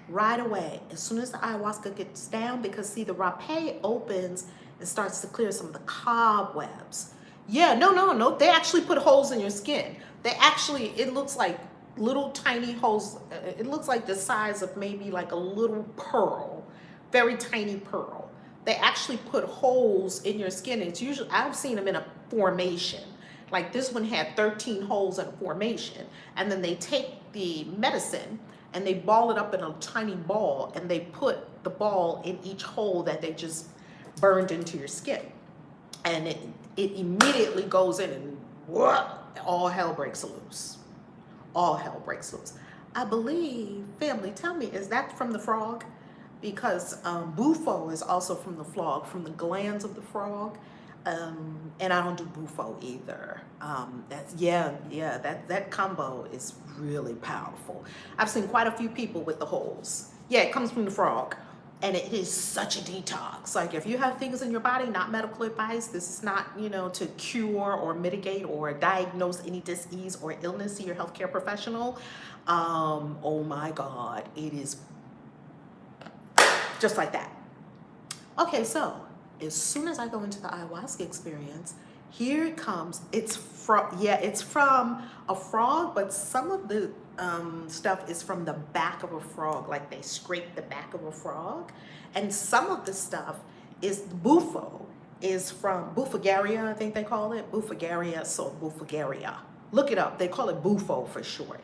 right away. As soon as the ayahuasca gets down, because see, the rapé opens and starts to clear some of the cobwebs. Yeah, no. They actually put holes in your skin. It looks like little tiny holes. It looks like the size of maybe like a little pearl, very tiny pearl. They actually put holes in your skin. It's usually, I've seen them in a formation. Like this one had 13 holes in a formation. And then they take the medicine and they ball it up in a tiny ball, and they put the ball in each hole that they just burned into your skin. And it immediately goes in and all hell breaks loose. All hell breaks loose. I believe, family, tell me, is that from the frog? Because bufo is also from the frog, from the glands of the frog. And I don't do bufo either. That combo is really powerful. I've seen quite a few people with the holes. Yeah, it comes from the frog. And it is such a detox. Like if you have things in your body, not medical advice, this is not, you know, to cure or mitigate or diagnose any disease or illness. See your healthcare professional. Oh my God, it is just like that. Okay, so as soon as I go into the ayahuasca experience, here it comes. It's from a frog, but some of the stuff is from the back of a frog, like they scrape the back of a frog. And some of the stuff is bufo, is from Bufagaria, I think they call it. Bufagaria. Look it up. They call it bufo for short.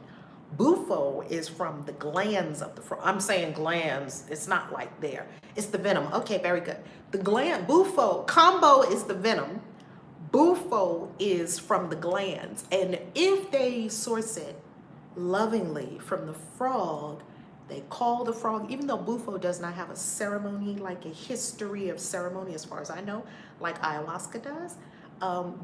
Bufo is from the glands of the frog. I'm saying glands. It's not like there. It's the venom. Okay, very good. The gland, bufo, combo is the venom. Bufo is from the glands. And if they source it lovingly from the frog, they call the frog, even though bufo does not have a ceremony, like a history of ceremony as far as I know, like ayahuasca does,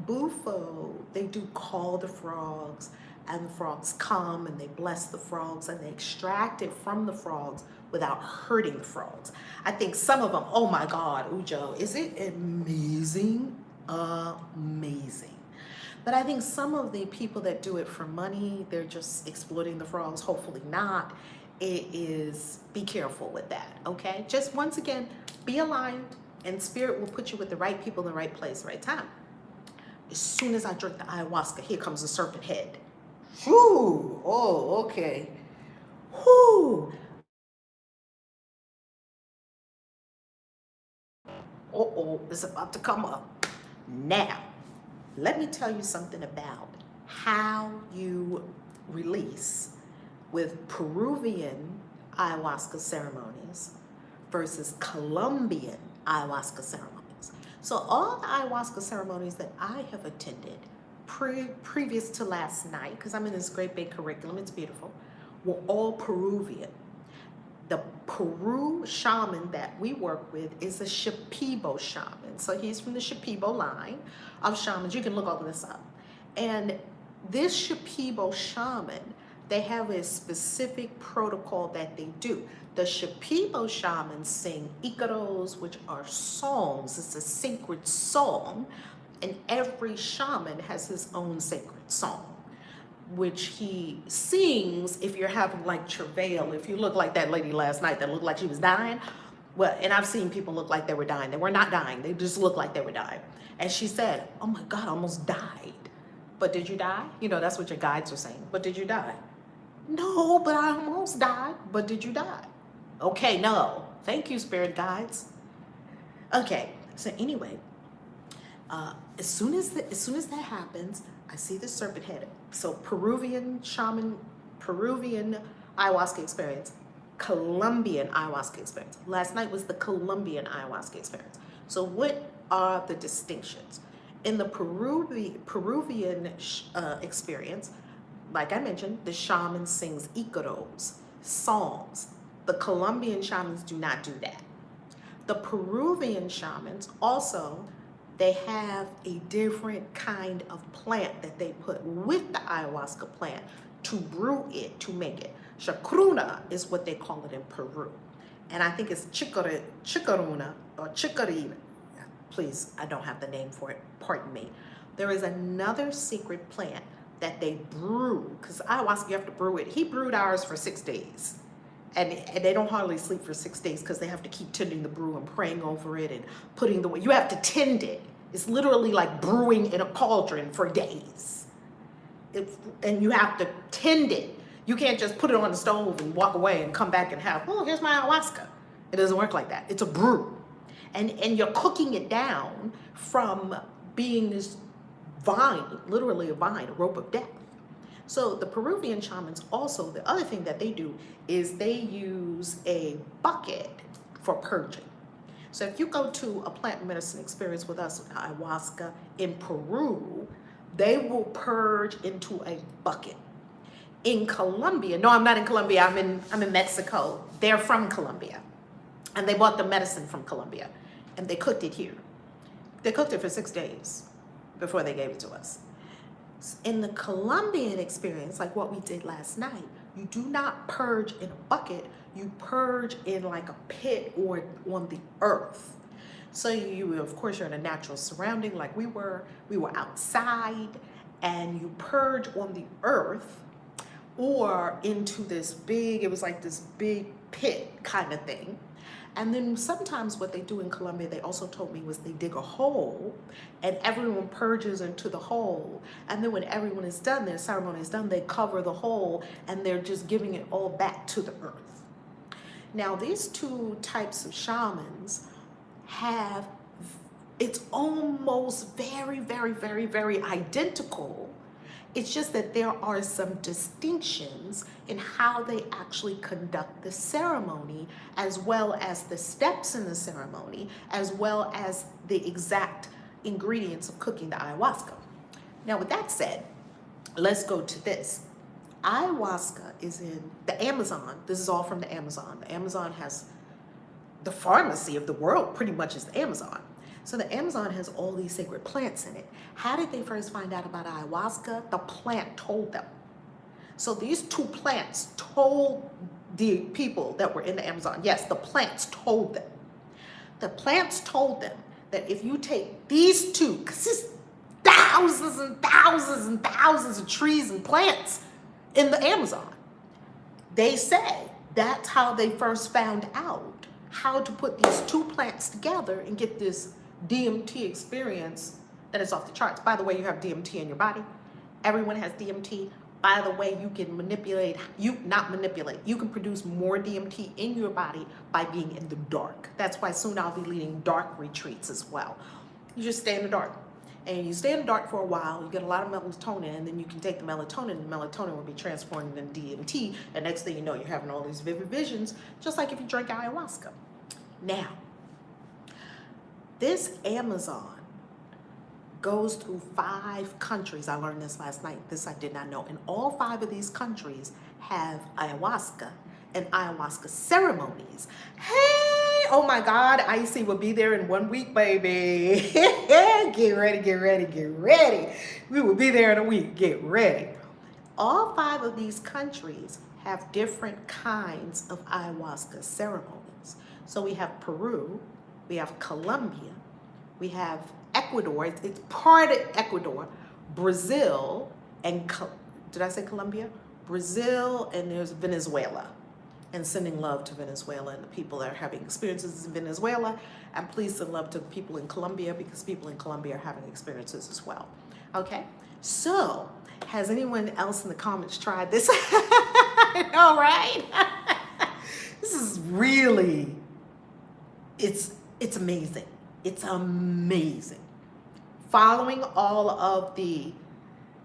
bufo, they do call the frogs, and the frogs come and they bless the frogs and they extract it from the frogs without hurting the frogs. I think some of them, oh my God, Ujo, is it amazing? Amazing. But I think some of the people that do it for money, they're just exploiting the frogs. Hopefully not. It is, be careful with that, okay? Just once again, be aligned, and spirit will put you with the right people in the right place, right time. As soon as I drink the ayahuasca, here comes the serpent head. Whew, oh, okay. Whew. Uh-oh, it's about to come up. Now, let me tell you something about how you release with Peruvian ayahuasca ceremonies versus Colombian ayahuasca ceremonies. So all the ayahuasca ceremonies that I have attended previous to last night, because I'm in this great big curriculum, it's beautiful, were all Peruvian. The Peru shaman that we work with is a Shipibo shaman. So he's from the Shipibo line of shamans. You can look all of this up. And this Shipibo shaman, they have a specific protocol that they do. The Shipibo shamans sing icaros, which are songs. It's a sacred song. And every shaman has his own sacred song, which he sings if you're having like travail. If you look like that lady last night that looked like she was dying, well, and I've seen people look like they were dying. They were not dying. They just looked like they were dying. And she said, oh my God, I almost died. But did you die? You know, that's what your guides are saying. But did you die? No, but I almost died. But did you die? Okay, no. Thank you, spirit guides. Okay, so anyway, as soon as that happens, I see the serpent head. So Peruvian shaman, Peruvian ayahuasca experience, Colombian ayahuasca experience. Last night was the Colombian ayahuasca experience. So what are the distinctions? In the Peruvian experience, like I mentioned, the shaman sings icaros, songs. The Colombian shamans do not do that. The Peruvian shamans also, they have a different kind of plant that they put with the ayahuasca plant to brew it, to make it. Chacruna is what they call it in Peru. And I think it's chicaruna or chicarina. Please, I don't have the name for it, pardon me. There is another secret plant that they brew, because ayahuasca, you have to brew it. He brewed ours for 6 days. And they don't hardly sleep for 6 days because they have to keep tending the brew and praying over it and putting the, you have to tend it. It's literally like brewing in a cauldron for days. And you have to tend it. You can't just put it on the stove and walk away and come back and have, oh, here's my ayahuasca. It doesn't work like that. It's a brew. And you're cooking it down from being this vine, literally a vine, a rope of death. So the Peruvian shamans also, the other thing that they do is they use a bucket for purging. So if you go to a plant medicine experience with us, ayahuasca, in Peru, they will purge into a bucket. In Colombia, no, I'm not in Colombia, I'm in Mexico. They're from Colombia. And they bought the medicine from Colombia. And they cooked it here. They cooked it for 6 days before they gave it to us. In the Colombian experience, like what we did last night, You do not purge in a bucket. You purge in like a pit or on the earth. So you, of course, you're in a natural surrounding like we were. We were outside, and you purge on the earth or into this big, it was like this big pit kind of thing. And then sometimes what they do in Colombia, they also told me, was they dig a hole and everyone purges into the hole. And then when everyone is done, their ceremony is done, they cover the hole and they're just giving it all back to the earth. Now, these two types of shamans have, it's almost very, very, very, very identical. It's just that there are some distinctions in how they actually conduct the ceremony, as well as the steps in the ceremony, as well as the exact ingredients of cooking the ayahuasca. Now, with that said, let's go to this. Ayahuasca is in the Amazon. This is all from the Amazon. The Amazon has the pharmacy of the world, pretty much is the Amazon. So the Amazon has all these sacred plants in it. How did they first find out about ayahuasca? The plant told them. So these two plants told the people that were in the Amazon. Yes, the plants told them. The plants told them that if you take these two, because there's thousands and thousands and thousands of trees and plants in the Amazon, they say that's how they first found out how to put these two plants together and get this DMT experience that is off the charts. By the way, you have DMT in your body. Everyone has DMT. By the way, you can manipulate, you can produce more DMT in your body by being in the dark. That's why soon I'll be leading dark retreats as well. You just stay in the dark. And you stay in the dark for a while, you get a lot of melatonin, and then you can take the melatonin, and the melatonin will be transformed into DMT, and next thing you know, you're having all these vivid visions, just like if you drink ayahuasca. Now, this Amazon goes through 5 countries. I learned this last night. This I did not know. And all 5 of these countries have ayahuasca and ayahuasca ceremonies. Hey, oh my God, KAISI will be there in 1 week, baby. Get ready, get ready, get ready. We will be there in a week. Get ready. All 5 of these countries have different kinds of ayahuasca ceremonies. So we have Peru, we have Colombia, we have Ecuador, it's part of Ecuador, Brazil, and did I say Colombia? Brazil, and there's Venezuela. And sending love to Venezuela and the people that are having experiences in Venezuela, and please send love to people in Colombia, because people in Colombia are having experiences as well. Okay, so has anyone else in the comments tried this? I know, right? This is really, it's amazing. It's amazing. Following all of the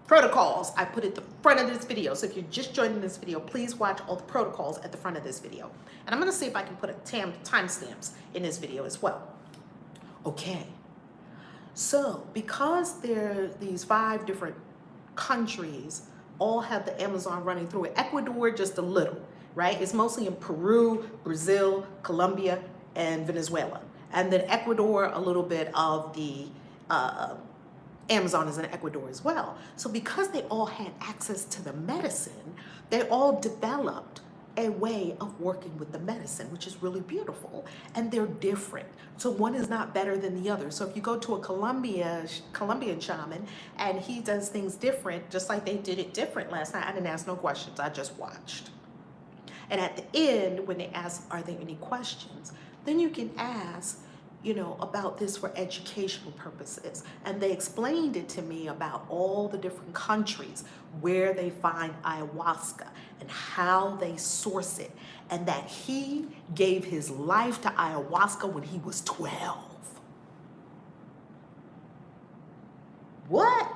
protocols I put at the front of this video. So if you're just joining this video, please watch all the protocols at the front of this video. And I'm going to see if I can put timestamps in this video as well. Okay. So because these 5 different countries all have the Amazon running through it, Ecuador just a little, right? It's mostly in Peru, Brazil, Colombia, and Venezuela. And then Ecuador, a little bit of the Amazon is in Ecuador as well. So because they all had access to the medicine, they all developed a way of working with the medicine, which is really beautiful. And they're different. So one is not better than the other. So if you go to a Colombian shaman and he does things different, just like they did it different last night, I didn't ask no questions, I just watched. And at the end, when they ask, are there any questions? Then you can ask, about this for educational purposes. And they explained it to me about all the different countries where they find ayahuasca and how they source it. And that he gave his life to ayahuasca when he was 12. What?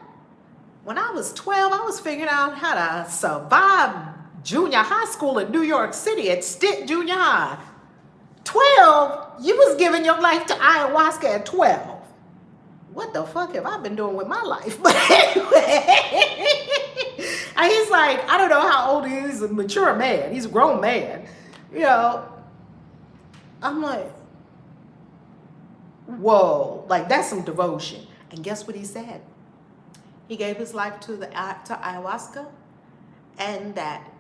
When I was 12, I was figuring out how to survive junior high school in New York City at Stitt Junior High. 12, you was giving your life to ayahuasca at 12. What the fuck have I been doing with my life? But anyway, and he's like, I don't know how old he is. He's a mature man. He's a grown man. I'm like, whoa, like that's some devotion. And guess what he said? He gave his life to ayahuasca, and that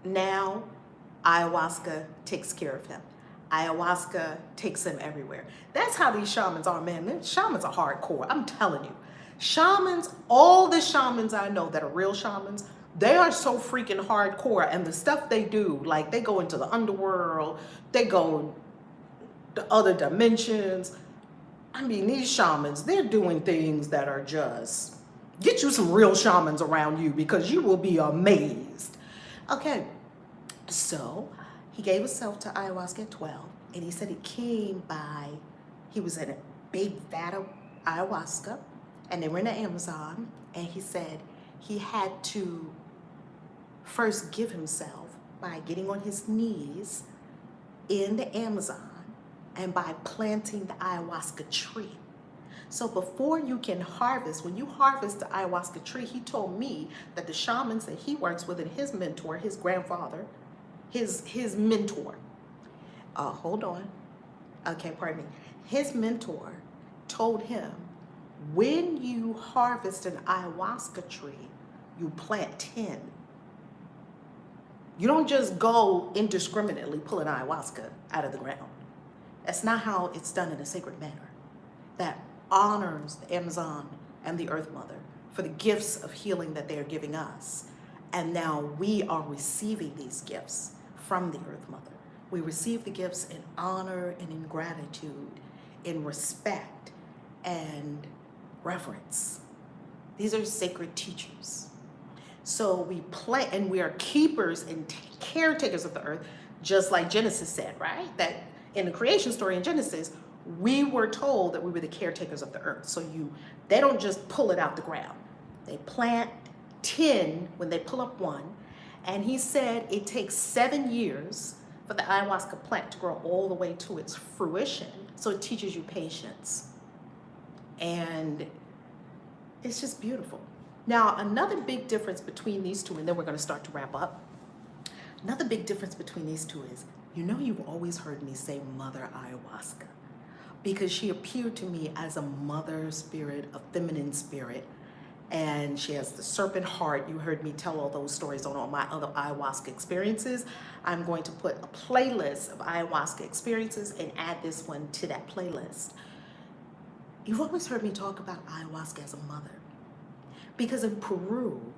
Now, ayahuasca takes care of him. Ayahuasca takes him everywhere. That's how these shamans are, man. Shamans are hardcore. I'm telling you. Shamans, all the shamans I know that are real shamans, they are so freaking hardcore. And the stuff they do, like they go into the underworld, they go to other dimensions. I mean, these shamans, they're doing things that are just, get you some real shamans around you because you will be amazed. Okay, so he gave himself to ayahuasca at 12, and he said it came by, he was in a big vat of ayahuasca, and they were in the Amazon, and he said he had to first give himself by getting on his knees in the Amazon and by planting the ayahuasca tree. So before you can harvest, when you harvest the ayahuasca tree, he told me that the shamans that he works with and his mentor, his grandfather, his mentor, hold on, okay, pardon me. His mentor told him, when you harvest an ayahuasca tree, you plant 10. You don't just go indiscriminately pulling ayahuasca out of the ground. That's not how it's done in a sacred manner that honors the Amazon and the Earth Mother for the gifts of healing that they are giving us. And now we are receiving these gifts from the Earth Mother. We receive the gifts in honor and in gratitude, in respect and reverence. These are sacred teachers. So we play, and we are keepers and caretakers of the earth, just like Genesis said, right? That in the creation story in Genesis, we were told that we were the caretakers of the earth. So they don't just pull it out the ground. They plant 10 when they pull up one. And he said it takes 7 years for the ayahuasca plant to grow all the way to its fruition. So it teaches you patience. And it's just beautiful. Now, another big difference between these two, and then we're going to start to wrap up. Another big difference between these two is, you've always heard me say Mother Ayahuasca, because she appeared to me as a mother spirit, a feminine spirit, and she has the serpent heart. You heard me tell all those stories on all my other ayahuasca experiences. I'm going to put a playlist of ayahuasca experiences and add this one to that playlist. You've always heard me talk about ayahuasca as a mother, because in Peru,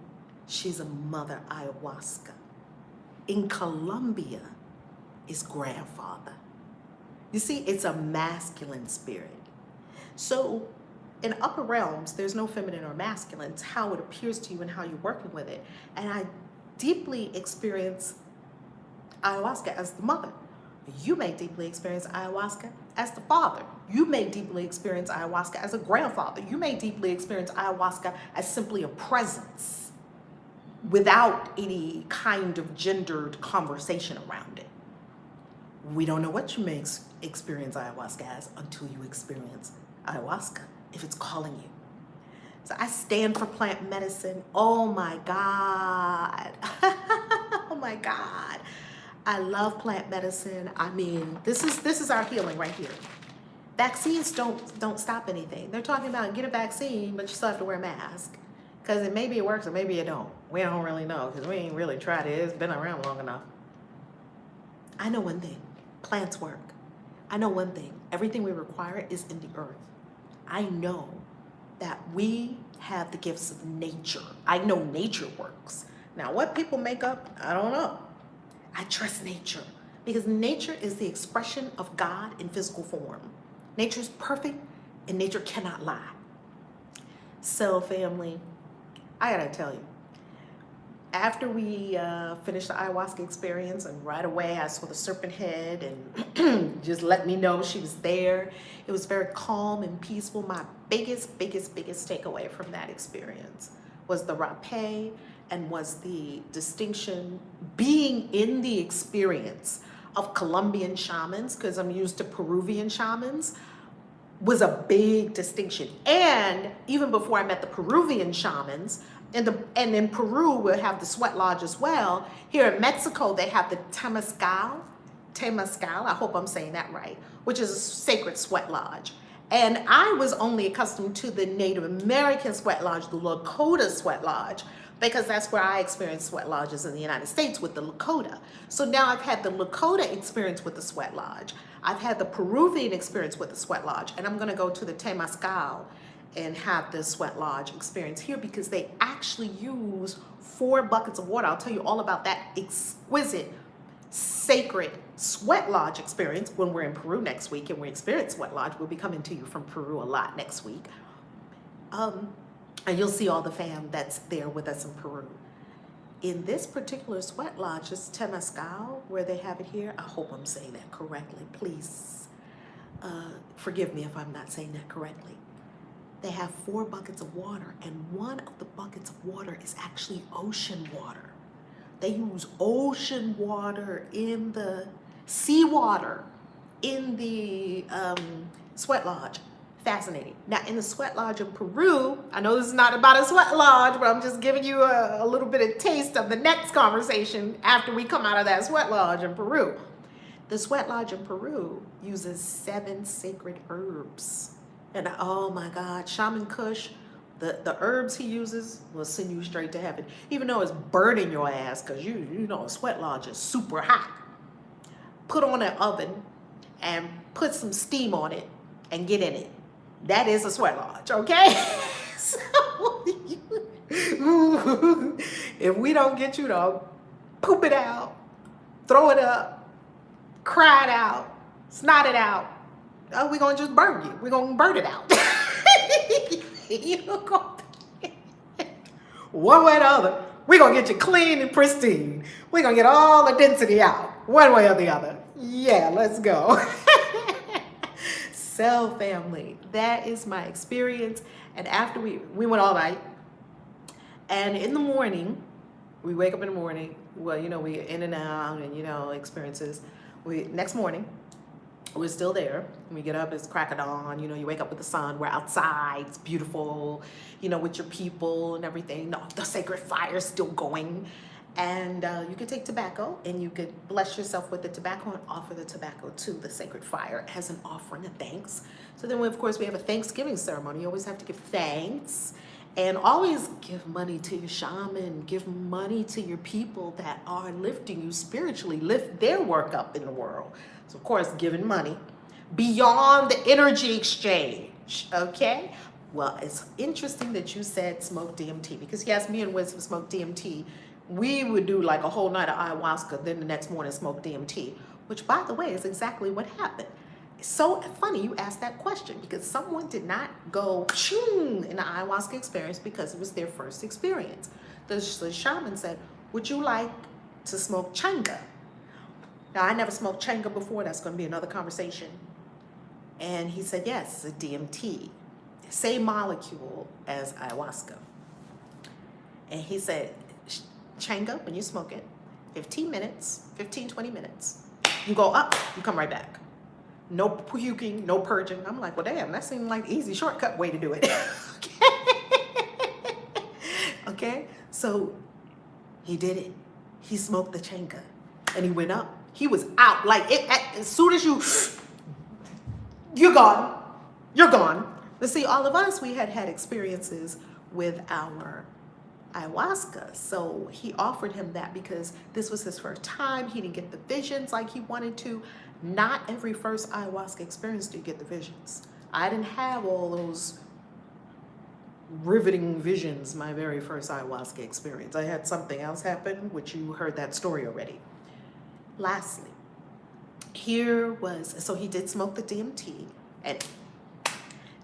she's a Mother Ayahuasca. In Colombia, is grandfather. You see, it's a masculine spirit. So in upper realms, there's no feminine or masculine. It's how it appears to you and how you're working with it. And I deeply experience ayahuasca as the mother. You may deeply experience ayahuasca as the father. You may deeply experience ayahuasca as a grandfather. You may deeply experience ayahuasca as simply a presence without any kind of gendered conversation around it. We don't know what you may experience ayahuasca as until you experience ayahuasca, if it's calling you. So I stand for plant medicine. Oh my God. Oh my God. I love plant medicine. I mean, this is our healing right here. Vaccines don't stop anything. They're talking about get a vaccine, but you still have to wear a mask. Because maybe it works or maybe it don't. We don't really know because we ain't really tried it. It's been around long enough. I know one thing. Plants work. I know one thing. Everything we require is in the earth. I know that we have the gifts of nature. I know nature works. Now, what people make up, I don't know. I trust nature because nature is the expression of God in physical form. Nature is perfect and nature cannot lie. So, family, I gotta tell you, after we finished the ayahuasca experience, and right away I saw the serpent head and just let me know she was there. It was very calm and peaceful. My biggest takeaway from that experience was the rapé and was the distinction being in the experience of Colombian shamans, because I'm used to Peruvian shamans, was a big distinction. And even before I met the Peruvian shamans, and in Peru we'll have the sweat lodge as well. Here in Mexico they have the Temazcal, I hope I'm saying that right, which is a sacred sweat lodge. And I was only accustomed to the Native American sweat lodge, the Lakota sweat lodge. because that's where I experienced sweat lodges in the United States with the Lakota. So now I've had the Lakota experience with the sweat lodge. I've had the Peruvian experience with the sweat lodge, and I'm going to go to the Temazcal and have the sweat lodge experience here because they actually use 4 buckets of water. I'll tell you all about that exquisite, sacred sweat lodge experience when we're in Peru next week and we experience sweat lodge. We'll be coming to you from Peru a lot next week. And you'll see all the fam that's there with us in Peru. In this particular sweat lodge, this Temazcal, where they have it here, I hope I'm saying that correctly. Please forgive me if I'm not saying that correctly. They have 4 buckets of water, and one of the buckets of water is actually ocean water. They use ocean water in the seawater in the sweat lodge. Fascinating. Now, in the sweat lodge in Peru, I know this is not about a sweat lodge, but I'm just giving you a little bit of taste of the next conversation after we come out of that sweat lodge in Peru. The sweat lodge in Peru uses 7 sacred herbs. And oh my God, Shaman Kush, the herbs he uses will send you straight to heaven, even though it's burning your ass because you know a sweat lodge is super hot. Put on an oven and put some steam on it and get in it. That is a sweat lodge, okay? So if we don't get you to poop it out, throw it up, cry it out, snot it out, we're going to just burn you. We're going to burn it out. One way or the other, we're going to get you clean and pristine. We're going to get all the density out, one way or the other. Yeah, let's go. So family, that is my experience. And after we went all night, and in the morning, we wake up in the morning, well, you know, we in and out and, you know, experiences. Next morning, we're still there. When we get up, it's crack of dawn. You know, you wake up with the sun. We're outside. It's beautiful, you know, with your people and everything. No, the sacred fire is still going. And you could take tobacco and you could bless yourself with the tobacco and offer the tobacco to the sacred fire as an offering of thanks. So then, of course, we have a Thanksgiving ceremony. You always have to give thanks and always give money to your shaman, give money to your people that are lifting you spiritually, lift their work up in the world. So, of course, giving money beyond the energy exchange, okay? Well, it's interesting that you said smoke DMT because, yes, me and Wisdom smoke DMT. We would do like a whole night of ayahuasca, then the next morning smoke DMT, which, by the way, is exactly what happened. It's so funny you asked that question because someone did not go choom in the ayahuasca experience because it was their first experience. The shaman said, would you like to smoke changa? Now, I never smoked changa before. That's going to be another conversation. And he said, yes, it's a DMT. Same molecule as ayahuasca. And he said, changa, when you smoke it, 20 minutes, you go up, you come right back. No puking, no purging. I'm like, well, damn, that seemed like easy shortcut way to do it. Okay, so he did it. He smoked the changa and he went up. He was out. Like, as soon as you're gone. You're gone. But see, all of us, we had experiences with our ayahuasca. So he offered him that because this was his first time. He didn't get the visions like he wanted to. Not every first ayahuasca experience do you get the visions. I didn't have all those riveting visions my very first ayahuasca experience. I had something else happen, which you heard that story already. Lastly, so he did smoke the DMT. And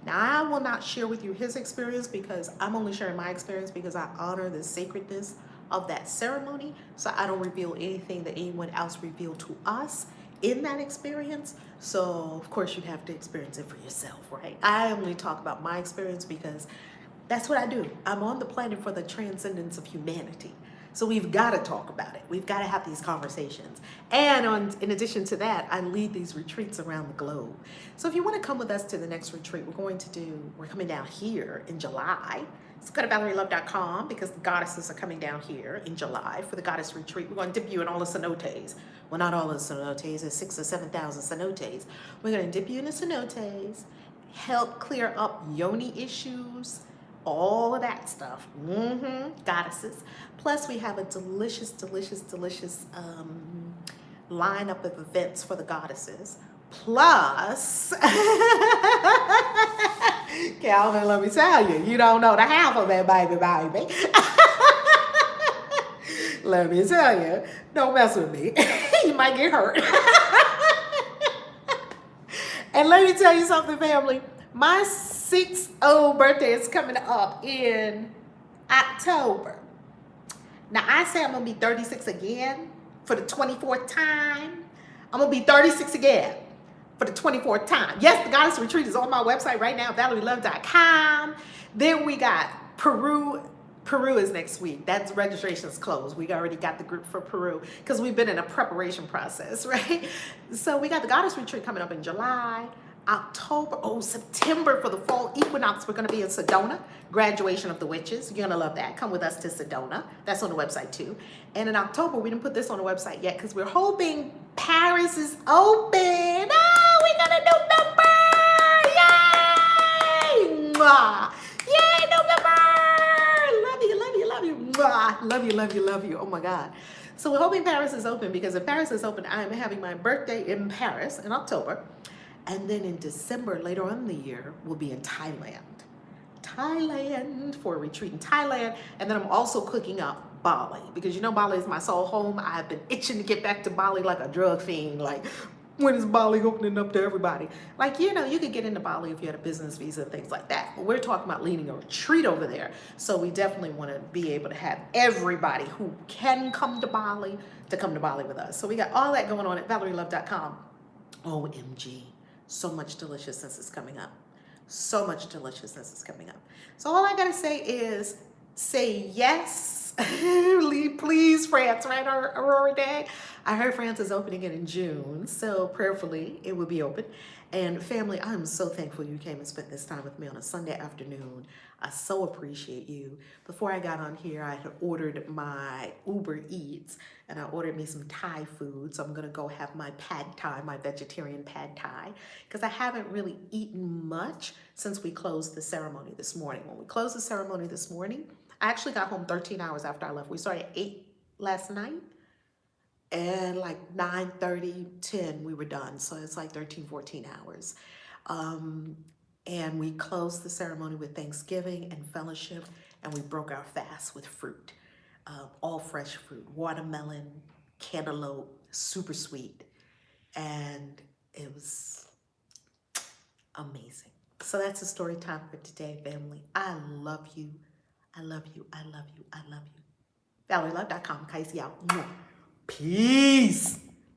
now I will not share with you his experience because I'm only sharing my experience because I honor the sacredness of that ceremony. So I don't reveal anything that anyone else revealed to us in that experience. So of course you'd have to experience it for yourself, right? I only talk about my experience because that's what I do. I'm on the planet for the transcendence of humanity. So we've got to talk about it. We've got to have these conversations. And in addition to that, I lead these retreats around the globe. So if you want to come with us to the next retreat, we're coming down here in July. So go to ValerieLove.com because the goddesses are coming down here in July for the goddess retreat. We're going to dip you in all the cenotes. Well, not all the cenotes. There's 6,000 or 7,000 cenotes. We're going to dip you in the cenotes, help clear up yoni issues, all of that stuff. Goddesses. Plus, we have a delicious lineup of events for the goddesses. Plus, Calvin, let me tell you, you don't know the half of it, baby. Let me tell you, don't mess with me. You might get hurt. And let me tell you something, family. My 6-0 birthday is coming up in October. Now, I say I'm going to be 36 again for the 24th time. I'm going to be 36 again for the 24th time. Yes, the Goddess Retreat is on my website right now, ValerieLove.com. Then we got Peru. Peru is next week. That's registration's closed. We already got the group for Peru because we've been in a preparation process, right? So we got the Goddess Retreat coming up in July, October, September for the fall equinox. We're going to be in Sedona, graduation of the witches. You're going to love that. Come with us to Sedona. That's on the website too. And in October, we didn't put this on the website yet because we're hoping Paris is open. Oh, we got a November! Yay! Mwah! Yay, November! Love you. Oh my God. So we're hoping Paris is open because if Paris is open, I am having my birthday in Paris in October. And then in December, later on in the year, we'll be in Thailand for a retreat in Thailand. And then I'm also cooking up Bali because you know Bali is my soul home. I've been itching to get back to Bali like a drug fiend. Like, when is Bali opening up to everybody? Like, you know, you could get into Bali if you had a business visa and things like that. But we're talking about leading a retreat over there. So we definitely want to be able to have everybody who can come to Bali to come to Bali with us. So we got all that going on at ValerieLove.com. OMG. So much deliciousness is coming up. So much deliciousness is coming up. So all I got to say is say yes. Please, France, right, Aurora Day? I heard France is opening it in June, so prayerfully it will be open. And family, I'm so thankful you came and spent this time with me on a Sunday afternoon. I so appreciate you. Before I got on here, I had ordered my Uber Eats, and I ordered me some Thai food. So I'm gonna go have my pad Thai, my vegetarian pad Thai, because I haven't really eaten much since we closed the ceremony this morning. When we closed the ceremony this morning, I actually got home 13 hours after I left. We started at 8 last night, and like 9:30, 10, we were done. So it's like 13, 14 hours. And we closed the ceremony with Thanksgiving and fellowship, and we broke our fast with fruit, all fresh fruit, watermelon, cantaloupe, super sweet. And it was amazing. So that's the story time for today, family. I love you. I love you. I love you. I love you. ValerieLove.com. KAISI out. Peace.